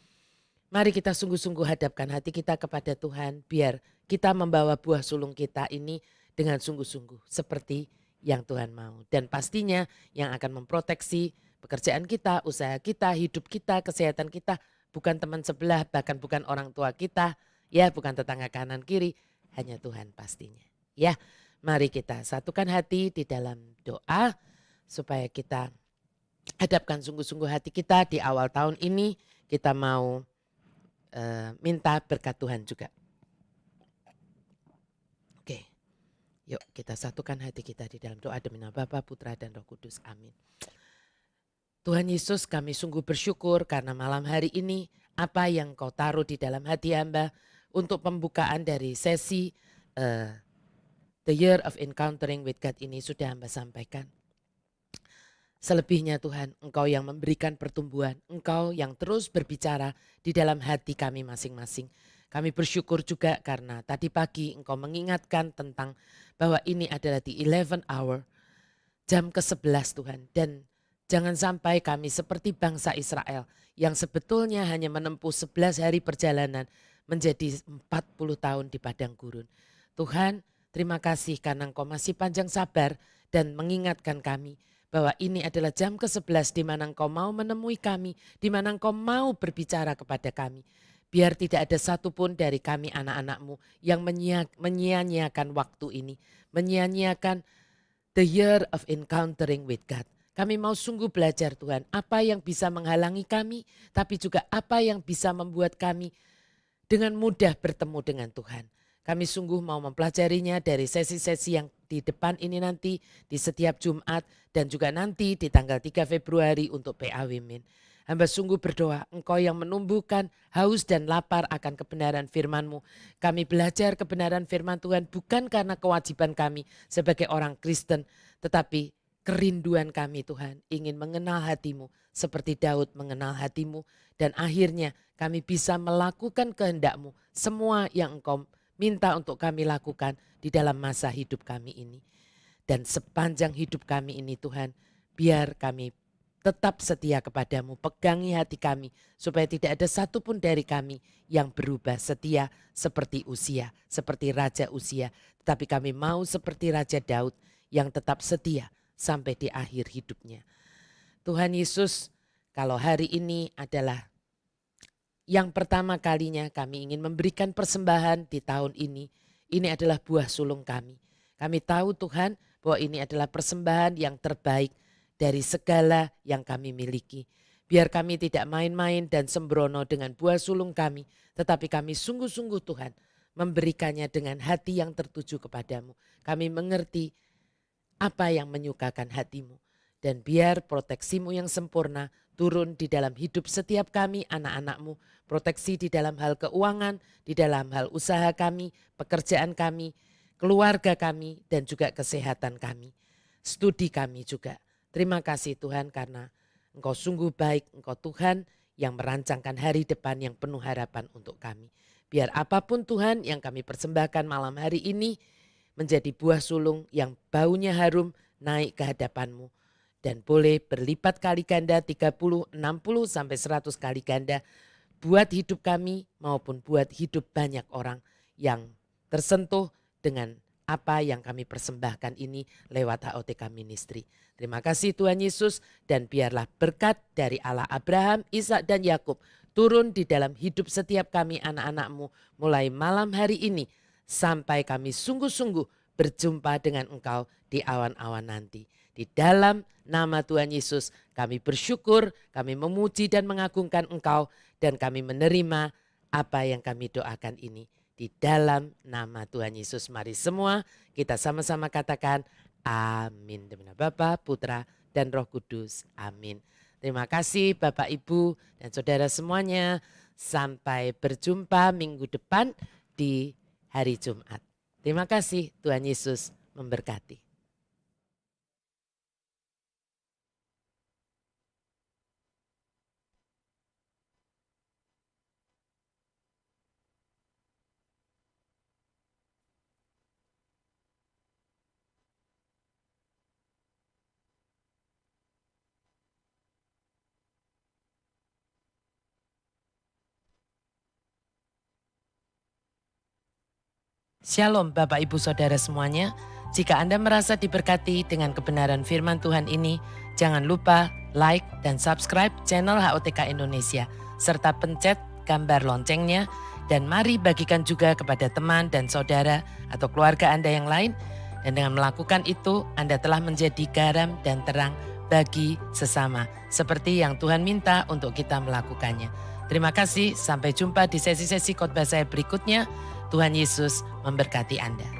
mari kita sungguh-sungguh hadapkan hati kita kepada Tuhan biar kita membawa buah sulung kita ini dengan sungguh-sungguh seperti yang Tuhan mau. Dan pastinya yang akan memproteksi pekerjaan kita, usaha kita, hidup kita, kesehatan kita bukan teman sebelah, bahkan bukan orang tua kita, ya bukan tetangga kanan kiri, hanya Tuhan pastinya. Ya, mari kita satukan hati di dalam doa supaya kita hadapkan sungguh-sungguh hati kita di awal tahun ini. Kita mau minta berkat Tuhan juga. Oke, yuk kita satukan hati kita di dalam doa demi nama Bapa, Putra dan Roh Kudus. Amin. Tuhan Yesus, kami sungguh bersyukur karena malam hari ini apa yang Kau taruh di dalam hati hamba untuk pembukaan dari sesi The Year of Encountering with God ini sudah hamba sampaikan. Selebihnya Tuhan, Engkau yang memberikan pertumbuhan, Engkau yang terus berbicara di dalam hati kami masing-masing. Kami bersyukur juga karena tadi pagi Engkau mengingatkan tentang bahwa ini adalah the 11th hour, jam ke-11 Tuhan. Dan jangan sampai kami seperti bangsa Israel yang sebetulnya hanya menempuh 11 hari perjalanan menjadi 40 tahun di padang gurun. Tuhan, terima kasih karena Engkau masih panjang sabar dan mengingatkan kami bahwa ini adalah jam ke-11 di mana Engkau mau menemui kami, di mana Engkau mau berbicara kepada kami. Biar tidak ada satupun dari kami anak-anak-Mu yang menyia-nyiakan waktu ini, menyia-nyiakan the year of encountering with God. Kami mau sungguh belajar Tuhan, apa yang bisa menghalangi kami, tapi juga apa yang bisa membuat kami dengan mudah bertemu dengan Tuhan. Kami sungguh mau mempelajarinya dari sesi-sesi yang di depan ini nanti, di setiap Jumat, dan juga nanti di tanggal 3 Februari untuk PA Women. Hamba sungguh berdoa, Engkau yang menumbuhkan haus dan lapar akan kebenaran firman-Mu. Kami belajar kebenaran firman Tuhan bukan karena kewajiban kami sebagai orang Kristen, tetapi kerinduan kami Tuhan ingin mengenal hati-Mu seperti Daud mengenal hati-Mu. Dan akhirnya kami bisa melakukan kehendak-Mu, semua yang Engkau minta untuk kami lakukan di dalam masa hidup kami ini. Dan sepanjang hidup kami ini Tuhan, biar kami tetap setia kepadamu, pegangi hati kami supaya tidak ada satupun dari kami yang berubah setia seperti Uzia, seperti Raja Uzia. Tetapi kami mau seperti Raja Daud yang tetap setia sampai di akhir hidupnya. Tuhan Yesus, kalau hari ini adalah yang pertama kalinya kami ingin memberikan persembahan di tahun ini adalah buah sulung kami. Kami tahu Tuhan bahwa ini adalah persembahan yang terbaik dari segala yang kami miliki. Biar kami tidak main-main dan sembrono dengan buah sulung kami, tetapi kami sungguh-sungguh Tuhan memberikannya dengan hati yang tertuju kepadamu. Kami mengerti apa yang menyukakan hatimu. Dan biar proteksimu yang sempurna turun di dalam hidup setiap kami anak-anakmu. Proteksi di dalam hal keuangan, di dalam hal usaha kami, pekerjaan kami, keluarga kami, dan juga kesehatan kami. Studi kami juga. Terima kasih Tuhan karena Engkau sungguh baik, Engkau Tuhan yang merancangkan hari depan yang penuh harapan untuk kami. Biar apapun Tuhan yang kami persembahkan malam hari ini menjadi buah sulung yang baunya harum naik ke hadapan-Mu. Dan boleh berlipat kali ganda 30, 60 sampai 100 kali ganda buat hidup kami maupun buat hidup banyak orang yang tersentuh dengan apa yang kami persembahkan ini lewat HOTK Ministry. Terima kasih Tuhan Yesus, dan biarlah berkat dari Allah Abraham, Ishak dan Yakub turun di dalam hidup setiap kami anak-anak-Mu mulai malam hari ini sampai kami sungguh-sungguh berjumpa dengan Engkau di awan-awan nanti. Di dalam nama Tuhan Yesus kami bersyukur, kami memuji dan mengagungkan Engkau, dan kami menerima apa yang kami doakan ini. Di dalam nama Tuhan Yesus, mari semua kita sama-sama katakan amin. Demi nama Bapa, Putra, dan Roh Kudus. Amin. Terima kasih Bapak, Ibu, dan saudara semuanya. Sampai berjumpa minggu depan di hari Jumat. Terima kasih, Tuhan Yesus memberkati. Shalom Bapak Ibu Saudara semuanya. Jika Anda merasa diberkati dengan kebenaran firman Tuhan ini, jangan lupa like dan subscribe channel HOTK Indonesia, serta pencet gambar loncengnya, dan mari bagikan juga kepada teman dan saudara atau keluarga Anda yang lain. Dan dengan melakukan itu, Anda telah menjadi garam dan terang bagi sesama, seperti yang Tuhan minta untuk kita melakukannya. Terima kasih, sampai jumpa di sesi-sesi khotbah saya berikutnya. Tuhan Yesus memberkati Anda.